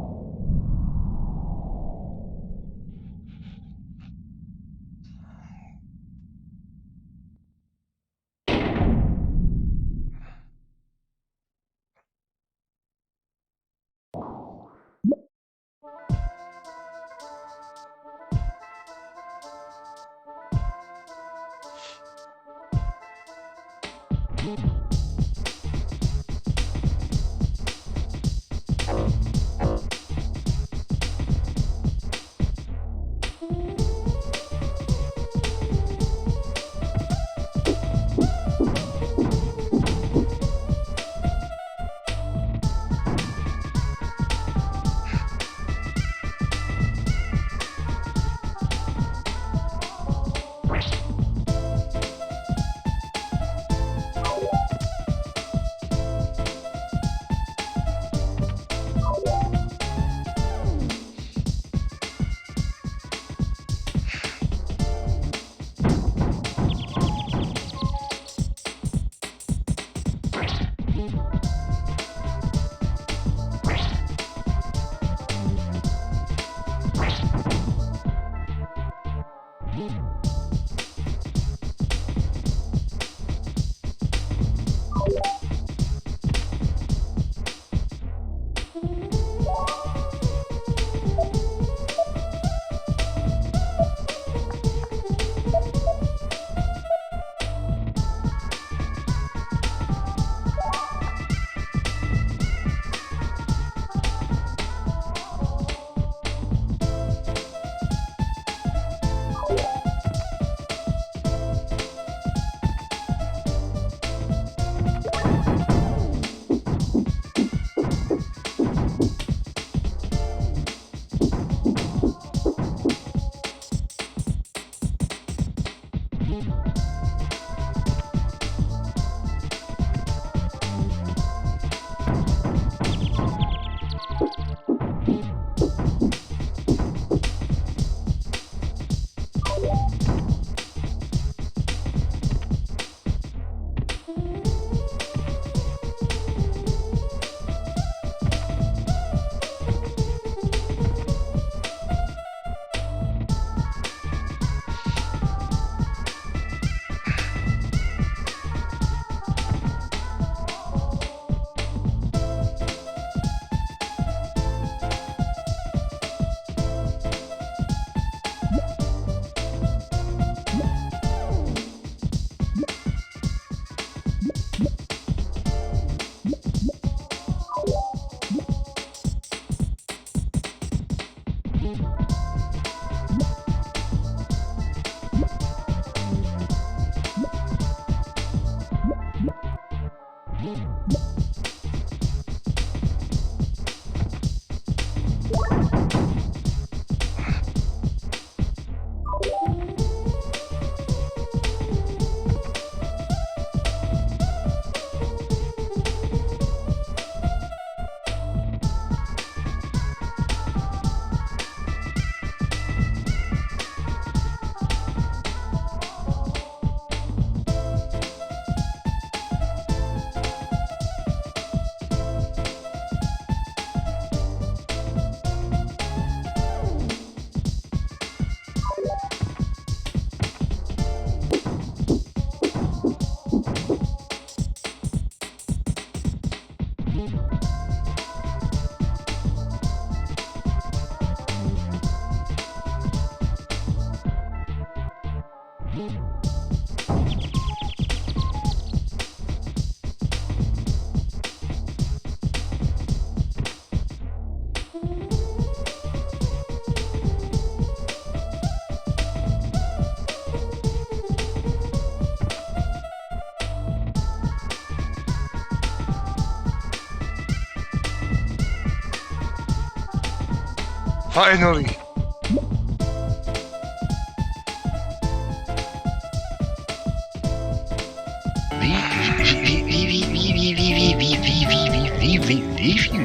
Finally!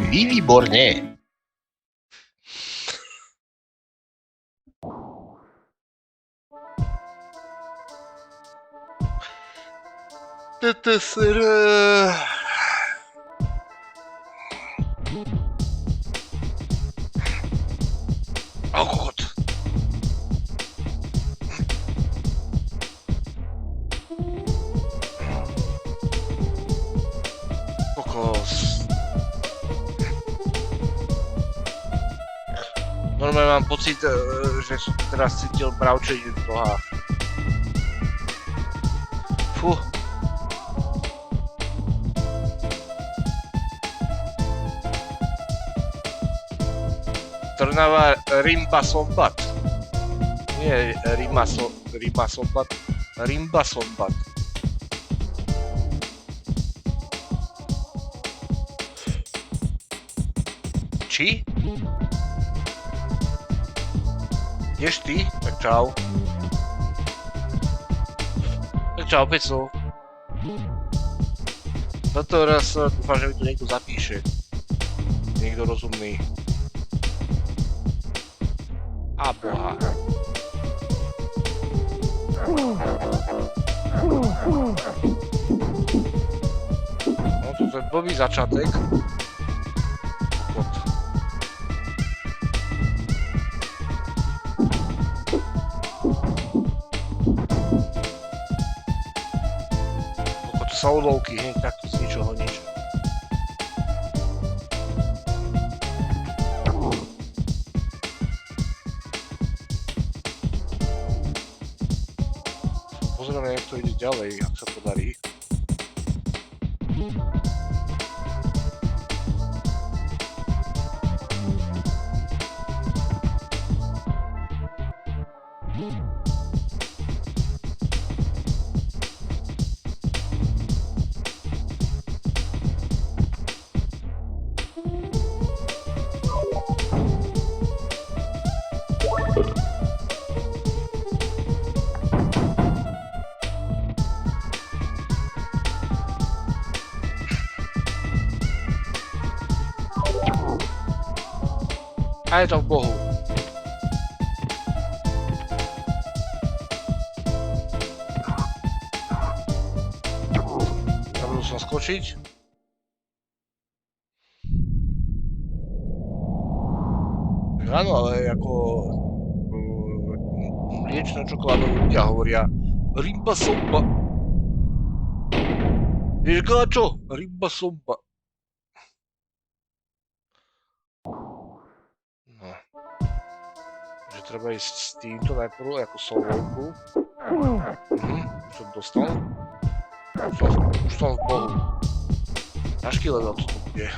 Výborne! O kokot. Kokos. Normálne mám pocit, že som teraz cítil bravčenie v nohách. Fú. Trnava Rimba Sombat. Nie Rimba Sombat. Rimba Sombat. Či? Ideš ty? Tak čau. Tak čau, Peco. Toto raz dúfam, že mi to niekto zapíše. Niekto rozumný. A boha. No toto je blbý začiatek. Solovky, hneď takto z ničoho nič. Pozrieme, jak to ide ďalej, ak sa podarí. A je to v Bohu. Zabudol som skočiť. Áno, ale ako mliečno-čokoládové ľudia hovoria Rimba Somba. Vieš gáčo? Rimba Somba. No. Že treba ísť s týmto najprv ako solovku. Už som dostal. Už som v Bohu. Ťažký level to tu bude.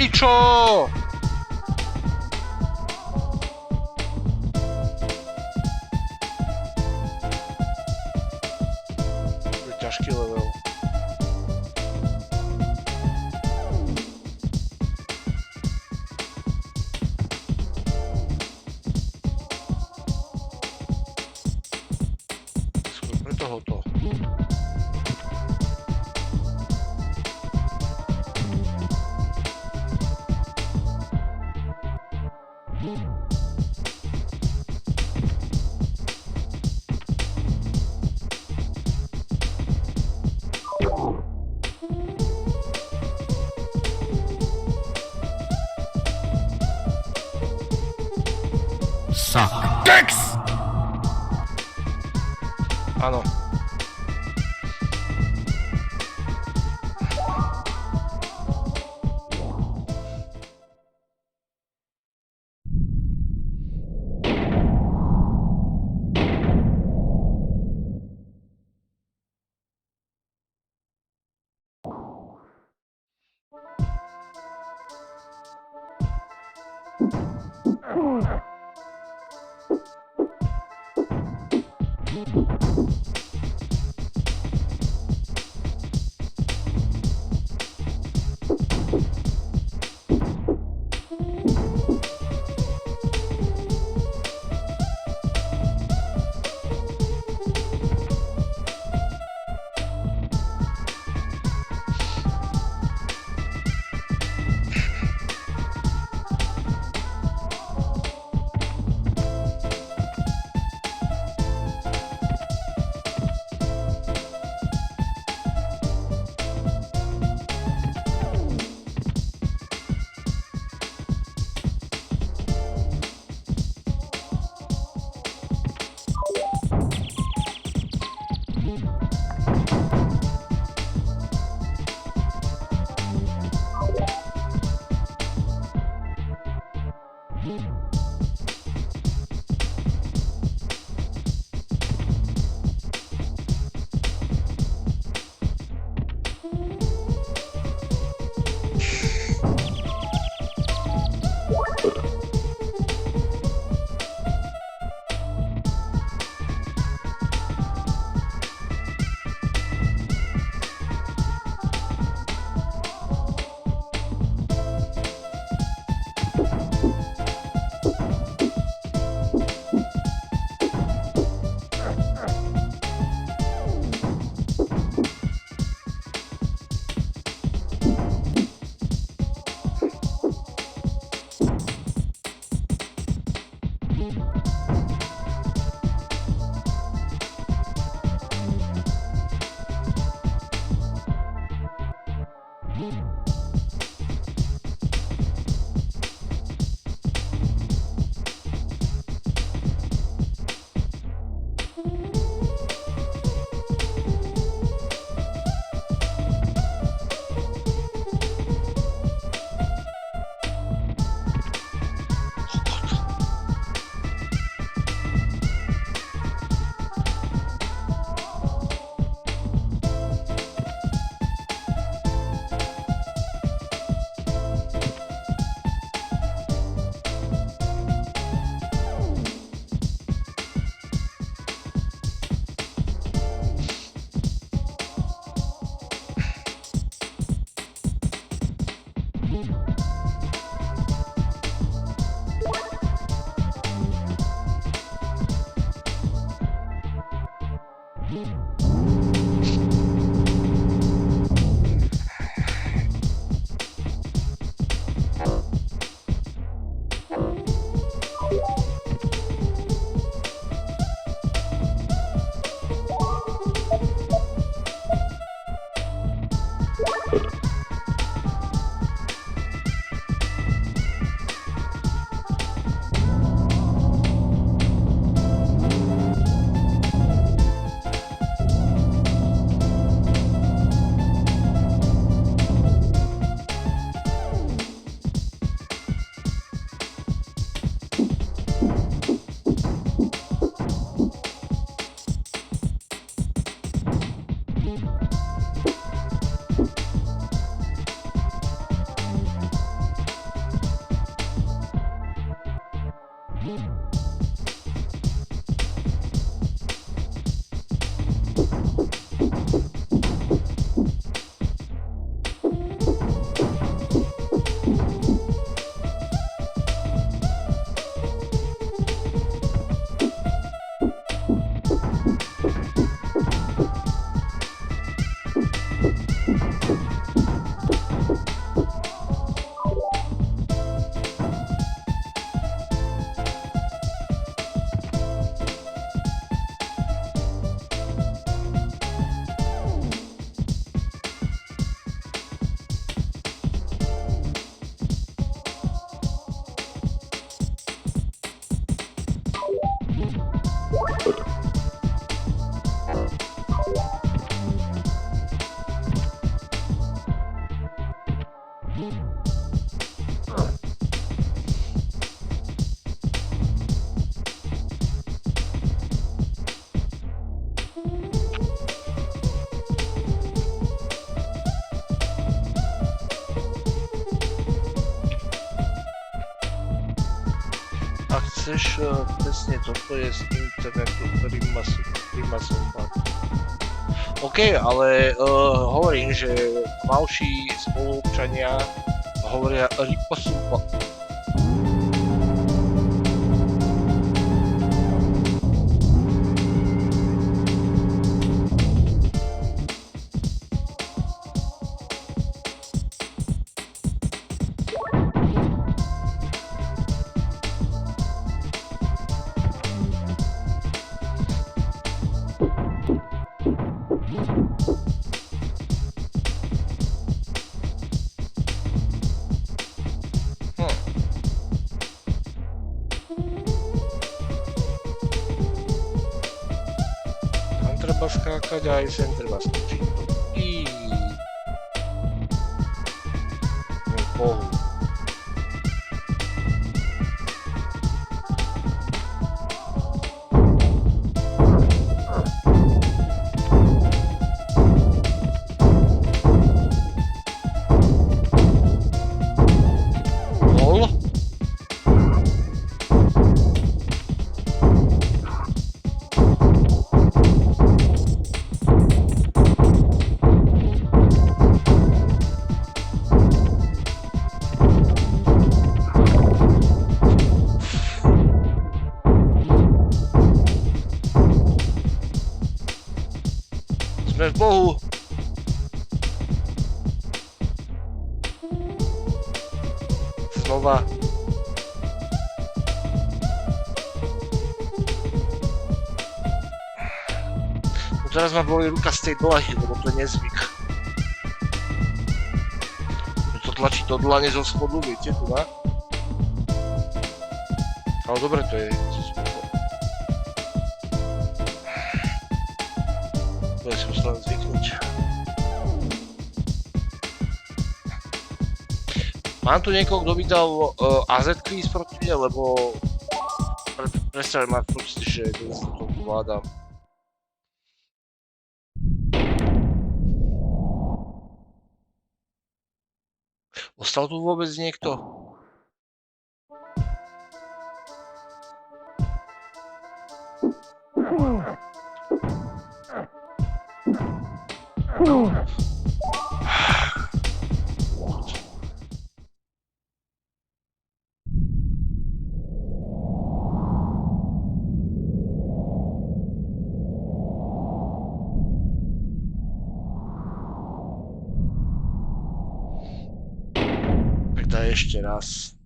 Pičo! To je ťažký level. Skôr pre tohoto. Sex! Áno. Ak chceš, presne toto je z internetu, ktorý má som bať. OK, ale hovorím, že tmavší spoluobčania hovoria riposupa. Treba skákať a aj sem treba skočiť. Bohu. Lol. Sme v Bohu. Znova. No teraz ma boli ruka z tej dlahy, lebo to je nezvyk. To tlačí do dlane zo spodu, viete, tu má. Ale dobre to je. To je si musel zvyknúť. Mám tu niekoho, kto by dal AZ-ky proti mne, lebo presne mám pocit, že to vládam. Ostal tu vôbec niekto? Tak daj ešte raz.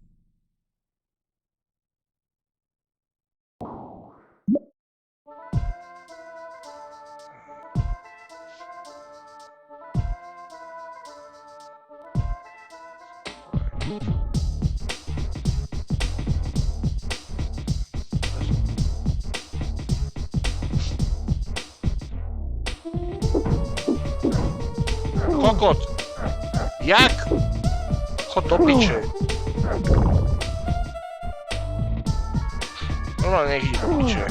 Kokot! Jak? Chod do piče. No nech ide do piče.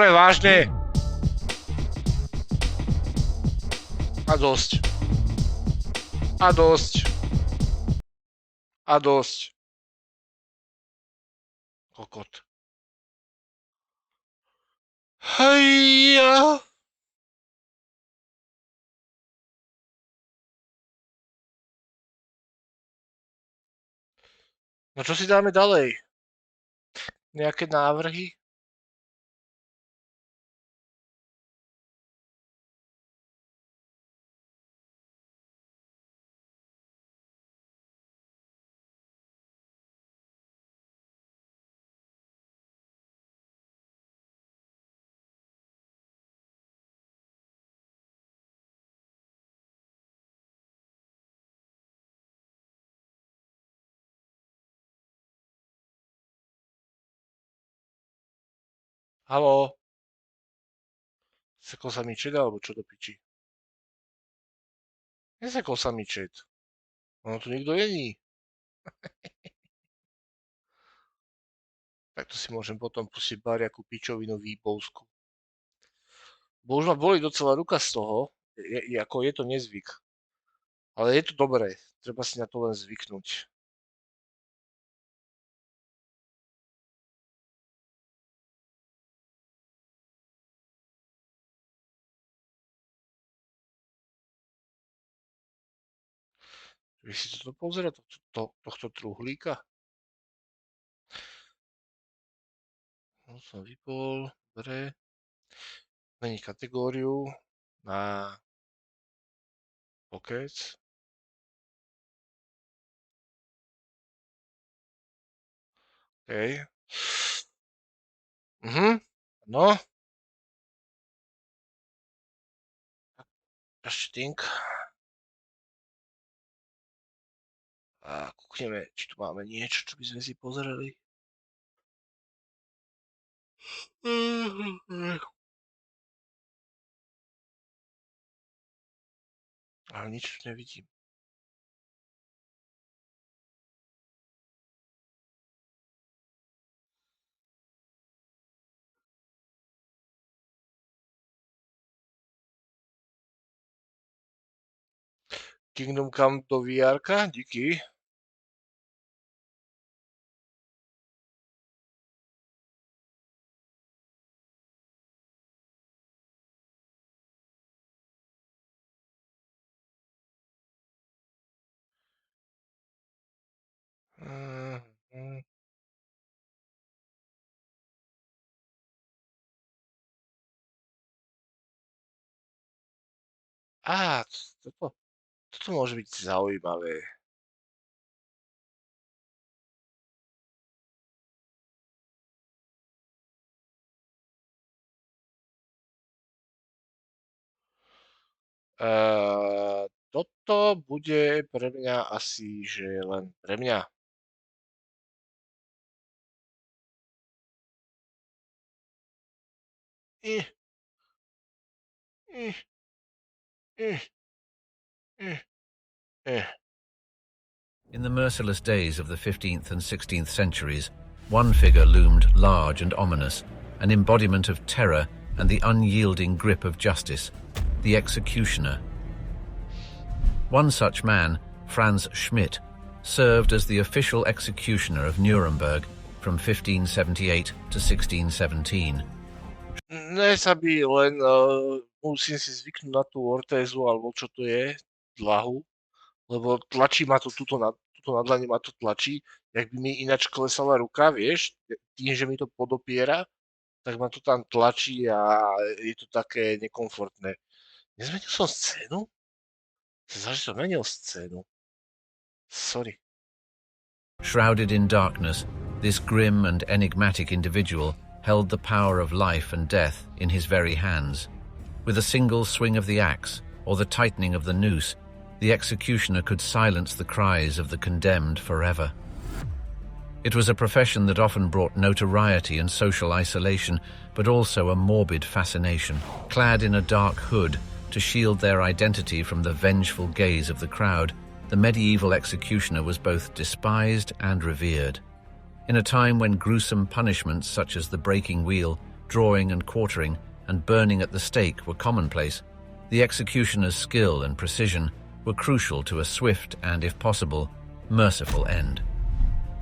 Ale vážne. A dosť. A dosť. A dosť. Kokot. Hejja. No čo si dáme ďalej? Nejaké návrhy? Haló? Sekol sa mi čet, alebo čo do piči? Nesekol sa mi čet. Ono tu nikto není. Tak to si môžem potom pustiť bariaku pičovinu výbovsku. Bo už ma boli docela ruka z toho, ako je to nezvyk. Ale je to dobré, treba si na to len zvyknúť. Vy si toto pozera, tohto truhlíka? No som vypol, dobre. Mení kategóriu na pokec. OK. No. Štink. A kúkneme, či tu máme niečo, čo by sme si pozreli. Ale nič tu nevidím. Kingdom Come do VR-ka, díky. Á, toto môže byť zaujímavé. Toto bude pre mňa asi, že len pre mňa. In the merciless days of the 15th and 16th centuries, one figure loomed large and ominous, an embodiment of terror and the unyielding grip of justice, the executioner. One such man, Franz Schmidt, served as the official executioner of Nuremberg from 1578 to 1617. Nesabi, len musím si zvyknúť na tú ortézu, alebo čo to je, dlahu, lebo tlačí ma to tuto na dlani ma to tlačí, jak by mi ináč klesala ruka, vieš, tým, že mi to podopiera, tak ma to tam tlačí a je to také nekomfortné. Nezmenil som scénu? Zdá, že som menil scénu. Sorry. Shrouded in darkness, this grim and enigmatic individual held the power of life and death in his very hands. With a single swing of the axe, or the tightening of the noose, the executioner could silence the cries of the condemned forever. It was a profession that often brought notoriety and social isolation, but also a morbid fascination. Clad in a dark hood to shield their identity from the vengeful gaze of the crowd, the medieval executioner was both despised and revered. In a time when gruesome punishments such as the breaking wheel drawing and quartering, and burning at the stake were commonplace, the executioner's skill and precision were crucial to a swift and, if possible, merciful end.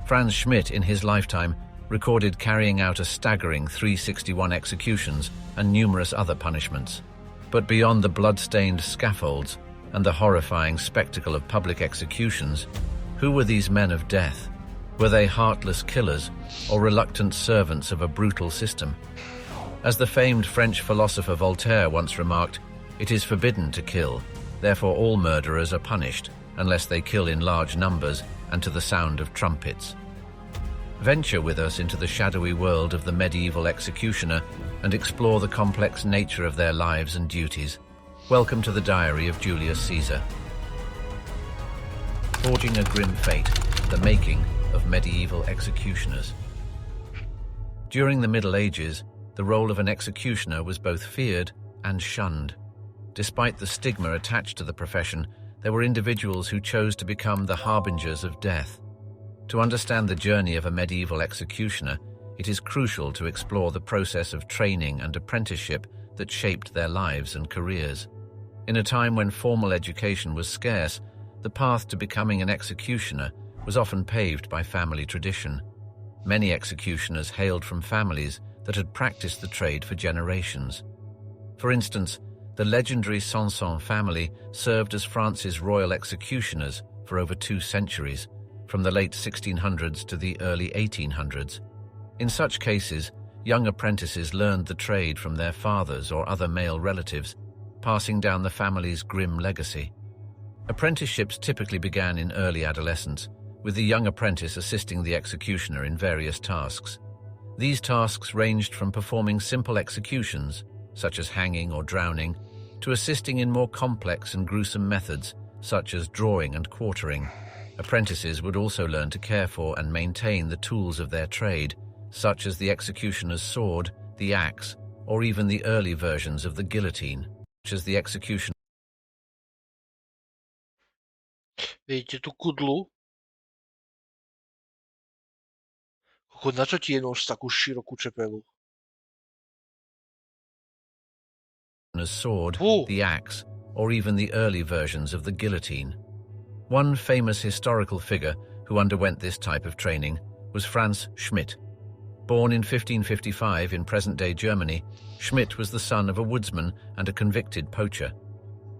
Franz Schmidt, in his lifetime, recorded carrying out a staggering 361 executions and numerous other punishments. But beyond the blood-stained scaffolds and the horrifying spectacle of public executions, who were these men of death? Were they heartless killers or reluctant servants of a brutal system? As the famed French philosopher Voltaire once remarked, "It is forbidden to kill, therefore all murderers are punished, unless they kill in large numbers and to the sound of trumpets." Venture with us into the shadowy world of the medieval executioner and explore the complex nature of their lives and duties. Welcome to the diary of Julius Caesar. Forging a grim fate, the making of medieval executioners. During the Middle Ages, the role of an executioner was both feared and shunned. Despite the stigma attached to the profession, there were individuals who chose to become the harbingers of death. To understand the journey of a medieval executioner, it is crucial to explore the process of training and apprenticeship that shaped their lives and careers. In a time when formal education was scarce, the path to becoming an executioner was often paved by family tradition. Many executioners hailed from families that had practiced the trade for generations. For instance, the legendary Sanson family served as France's royal executioners for over 2 centuries, from the late 1600s to the early 1800s. In such cases, young apprentices learned the trade from their fathers or other male relatives, passing down the family's grim legacy. Apprenticeships typically began in early adolescence, with the young apprentice assisting the executioner in various tasks. These tasks ranged from performing simple executions, such as hanging or drowning, to assisting in more complex and gruesome methods, such as drawing and quartering. Apprentices would also learn to care for and maintain the tools of their trade, such as the executioner's sword, the axe, or even the early versions of the guillotine, such as the execution. Vidíte tú kudlu? Na čo ti je nôž takú širokú čepelu? Sword, the axe, or even the early versions of the guillotine. One famous historical figure who underwent this type of training was Franz Schmidt. Born in 1555 in present-day Germany, Schmidt was the son of a woodsman and a convicted poacher.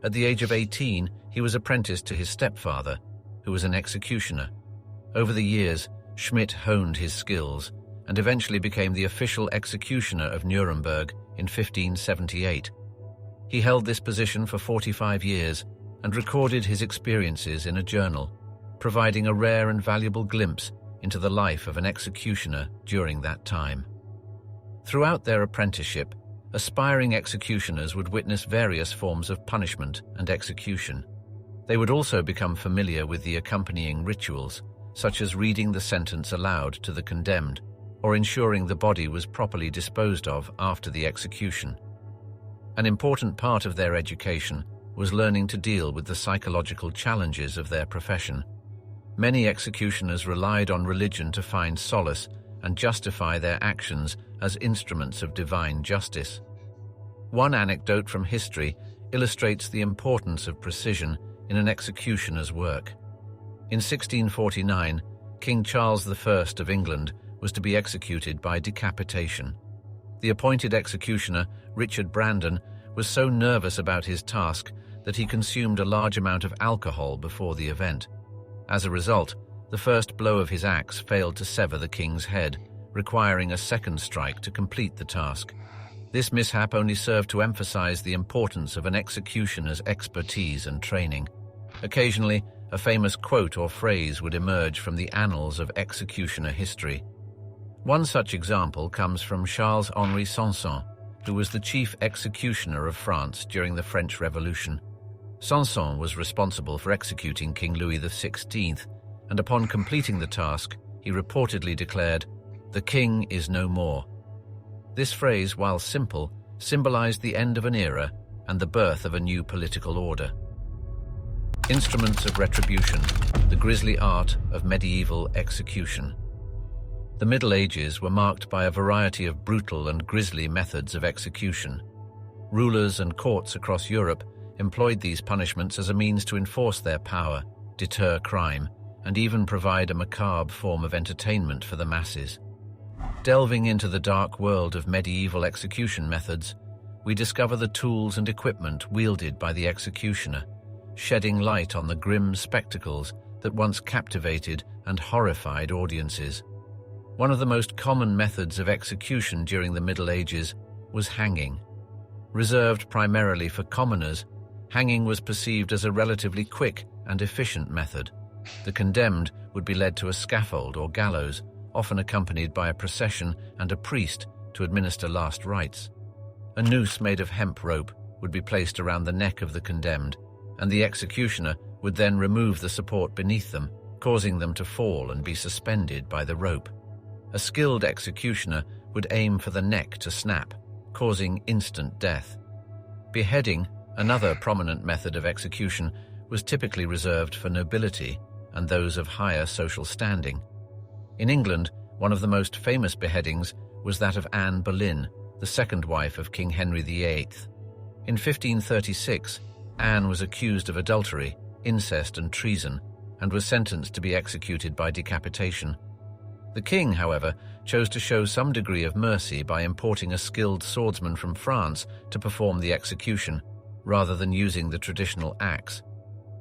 At the age of 18, he was apprenticed to his stepfather, who was an executioner. Over the years, Schmidt honed his skills and eventually became the official executioner of Nuremberg in 1578. He held this position for 45 years and recorded his experiences in a journal, providing a rare and valuable glimpse into the life of an executioner during that time. Throughout their apprenticeship, aspiring executioners would witness various forms of punishment and execution. They would also become familiar with the accompanying rituals, such as reading the sentence aloud to the condemned or ensuring the body was properly disposed of after the execution. An important part of their education was learning to deal with the psychological challenges of their profession. Many executioners relied on religion to find solace and justify their actions as instruments of divine justice. One anecdote from history illustrates the importance of precision in an executioner's work. In 1649, King Charles I of England was to be executed by decapitation. The appointed executioner, Richard Brandon, was so nervous about his task that he consumed a large amount of alcohol before the event. As a result, the first blow of his axe failed to sever the king's head, requiring a second strike to complete the task. This mishap only served to emphasize the importance of an executioner's expertise and training. Occasionally, a famous quote or phrase would emerge from the annals of executioner history. One such example comes from Charles-Henri Sanson, who was the chief executioner of France during the French Revolution. Sanson was responsible for executing King Louis XVI, and upon completing the task, he reportedly declared, "The king is no more." This phrase, while simple, symbolized the end of an era and the birth of a new political order. Instruments of retribution, the grisly art of medieval execution. The Middle Ages were marked by a variety of brutal and grisly methods of execution. Rulers and courts across Europe employed these punishments as a means to enforce their power, deter crime, and even provide a macabre form of entertainment for the masses. Delving into the dark world of medieval execution methods, we discover the tools and equipment wielded by the executioner, shedding light on the grim spectacles that once captivated and horrified audiences. One of the most common methods of execution during the Middle Ages was hanging. Reserved primarily for commoners, hanging was perceived as a relatively quick and efficient method. The condemned would be led to a scaffold or gallows, often accompanied by a procession and a priest to administer last rites. A noose made of hemp rope would be placed around the neck of the condemned, and the executioner would then remove the support beneath them, causing them to fall and be suspended by the rope. A skilled executioner would aim for the neck to snap, causing instant death. Beheading, another prominent method of execution, was typically reserved for nobility and those of higher social standing. In England, one of the most famous beheadings was that of Anne Boleyn, the second wife of King Henry VIII. In 1536, Anne was accused of adultery, incest, and treason, and was sentenced to be executed by decapitation. The king, however, chose to show some degree of mercy by importing a skilled swordsman from France to perform the execution, rather than using the traditional axe.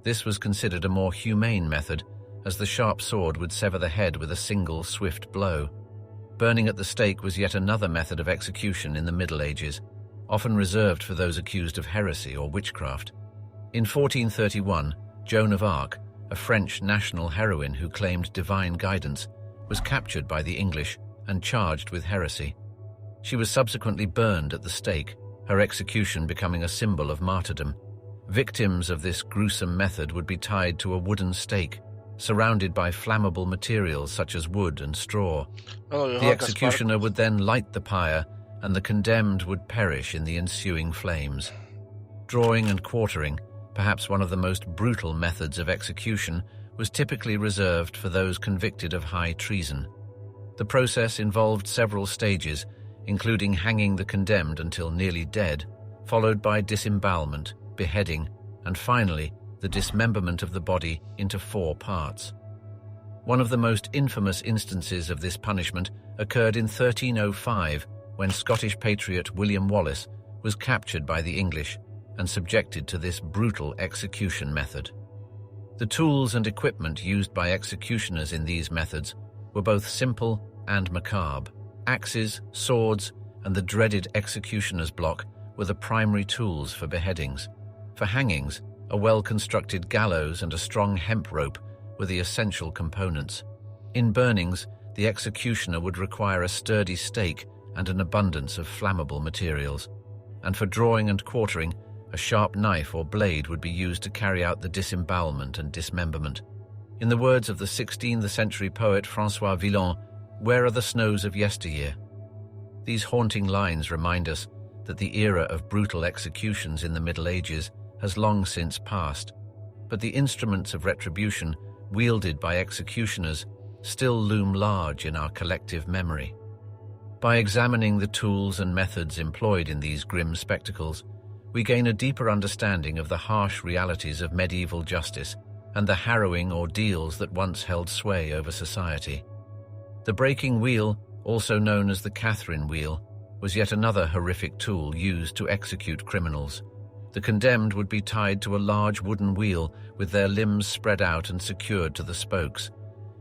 This was considered a more humane method, as the sharp sword would sever the head with a single swift blow. Burning at the stake was yet another method of execution in the Middle Ages, often reserved for those accused of heresy or witchcraft. In 1431, Joan of Arc, a French national heroine who claimed divine guidance, was captured by the English and charged with heresy. She was subsequently burned at the stake, her execution becoming a symbol of martyrdom. Victims of this gruesome method would be tied to a wooden stake, surrounded by flammable materials such as wood and straw. The executioner would then light the pyre, and the condemned would perish in the ensuing flames. Drawing and quartering, perhaps one of the most brutal methods of execution, was typically reserved for those convicted of high treason. The process involved several stages, including hanging the condemned until nearly dead, followed by disembowelment, beheading, and finally, the dismemberment of the body into 4 parts. One of the most infamous instances of this punishment occurred in 1305, when Scottish patriot William Wallace was captured by the English and subjected to this brutal execution method. The tools and equipment used by executioners in these methods were both simple and macabre. Axes, swords, and the dreaded executioner's block were the primary tools for beheadings. For hangings, a well-constructed gallows and a strong hemp rope were the essential components. In burnings, the executioner would require a sturdy stake and an abundance of flammable materials. And for drawing and quartering, a sharp knife or blade would be used to carry out the disembowelment and dismemberment. In the words of the 16th century poet François Villon, "Where are the snows of yesteryear?" These haunting lines remind us that the era of brutal executions in the Middle Ages has long since passed, but the instruments of retribution wielded by executioners still loom large in our collective memory. By examining the tools and methods employed in these grim spectacles, we gain a deeper understanding of the harsh realities of medieval justice and the harrowing ordeals that once held sway over society. The breaking wheel, also known as the Catherine wheel, was yet another horrific tool used to execute criminals. The condemned would be tied to a large wooden wheel with their limbs spread out and secured to the spokes.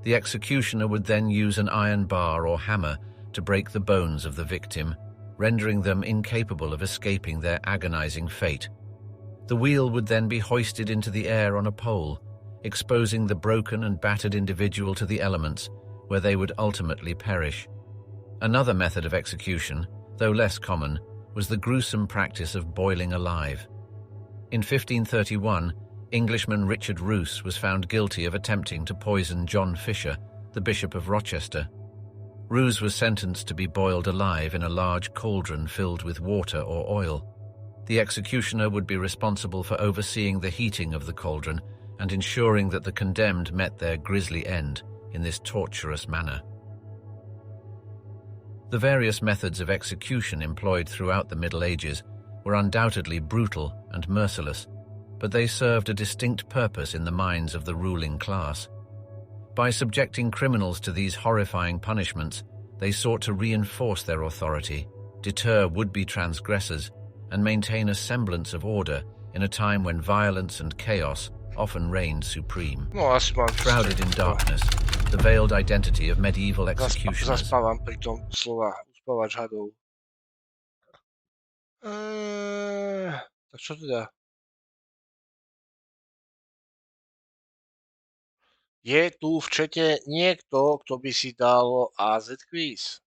The executioner would then use an iron bar or hammer to break the bones of the victim, rendering them incapable of escaping their agonizing fate. The wheel would then be hoisted into the air on a pole, exposing the broken and battered individual to the elements, where they would ultimately perish. Another method of execution, though less common, was the gruesome practice of boiling alive. In 1531, Englishman Richard Roos was found guilty of attempting to poison John Fisher, the Bishop of Rochester. Roos was sentenced to be boiled alive in a large cauldron filled with water or oil. The executioner would be responsible for overseeing the heating of the cauldron and ensuring that the condemned met their grisly end in this torturous manner. The various methods of execution employed throughout the Middle Ages were undoubtedly brutal and merciless, but they served a distinct purpose in the minds of the ruling class. By subjecting criminals to these horrifying punishments, they sought to reinforce their authority, deter would-be transgressors, and maintain a semblance of order in a time when violence and chaos often reigned supreme. No, asi mám... Shrouded in darkness, the veiled identity of medieval executioners. Zaspávam pri tom slova uspávač hadov. Tak čo teda? Je tu v čete niekto, kto by si dal AZ quiz?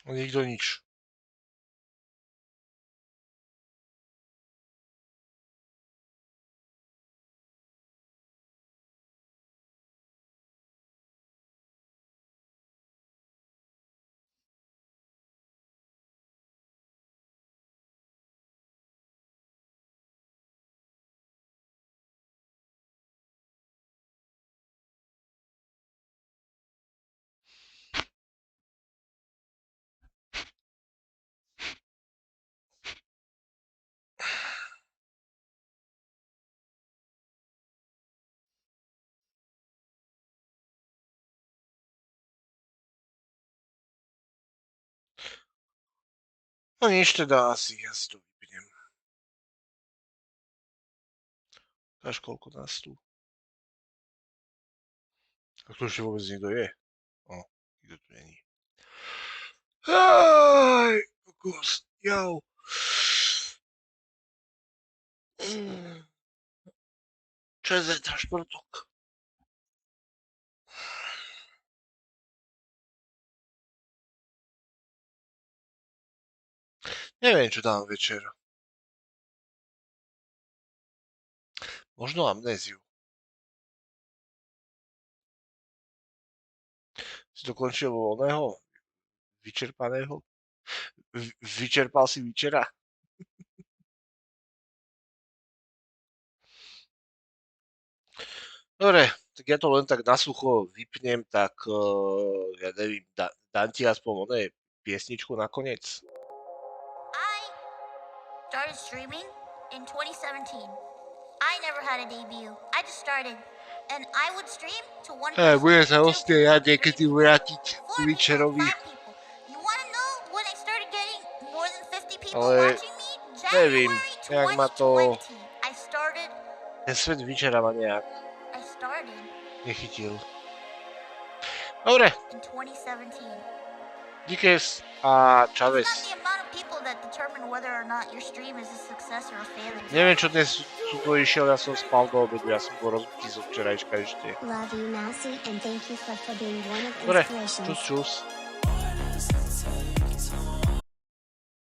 Nikto nič. No nič teda, asi to vypnem. Až koľko nás tu? A tu ešte vôbec niekto je? Nikto tu není. Aj, kokos, jau. Čo je zajtra štvrtok? Neviem, čo dám večer. Možno amnéziu. Si dokončil voľného? Vyčerpaného? Vyčerpal si večera? Dobre, tak ja to len tak na sucho vypnem, tak ja neviem, dám ti aspoň piesničku nakoniec. I started streaming in 2017. I never had a debut. I just started. And I would stream to one person, Budem sa two hostie ja people, niekedy three vrátiť people, k four people, Večerovi. 5 people. You wanna know when I started getting more than 50 people Ale watching me? neviem, January nejak ma to... 2020. I started. Ten svet Večera ma nejak I started nechytil. Dobre, in 2017. díkes a It's čaves. not the amount of people that determine whether or not your stream is a success or a failure. Neviem, čo dnes tu išiel, ja som spal do obedu, ja som bol rozbitý zo včerajška ešte. Love you, Mousy, and thank you for being one of Dobre, inspirations. čus.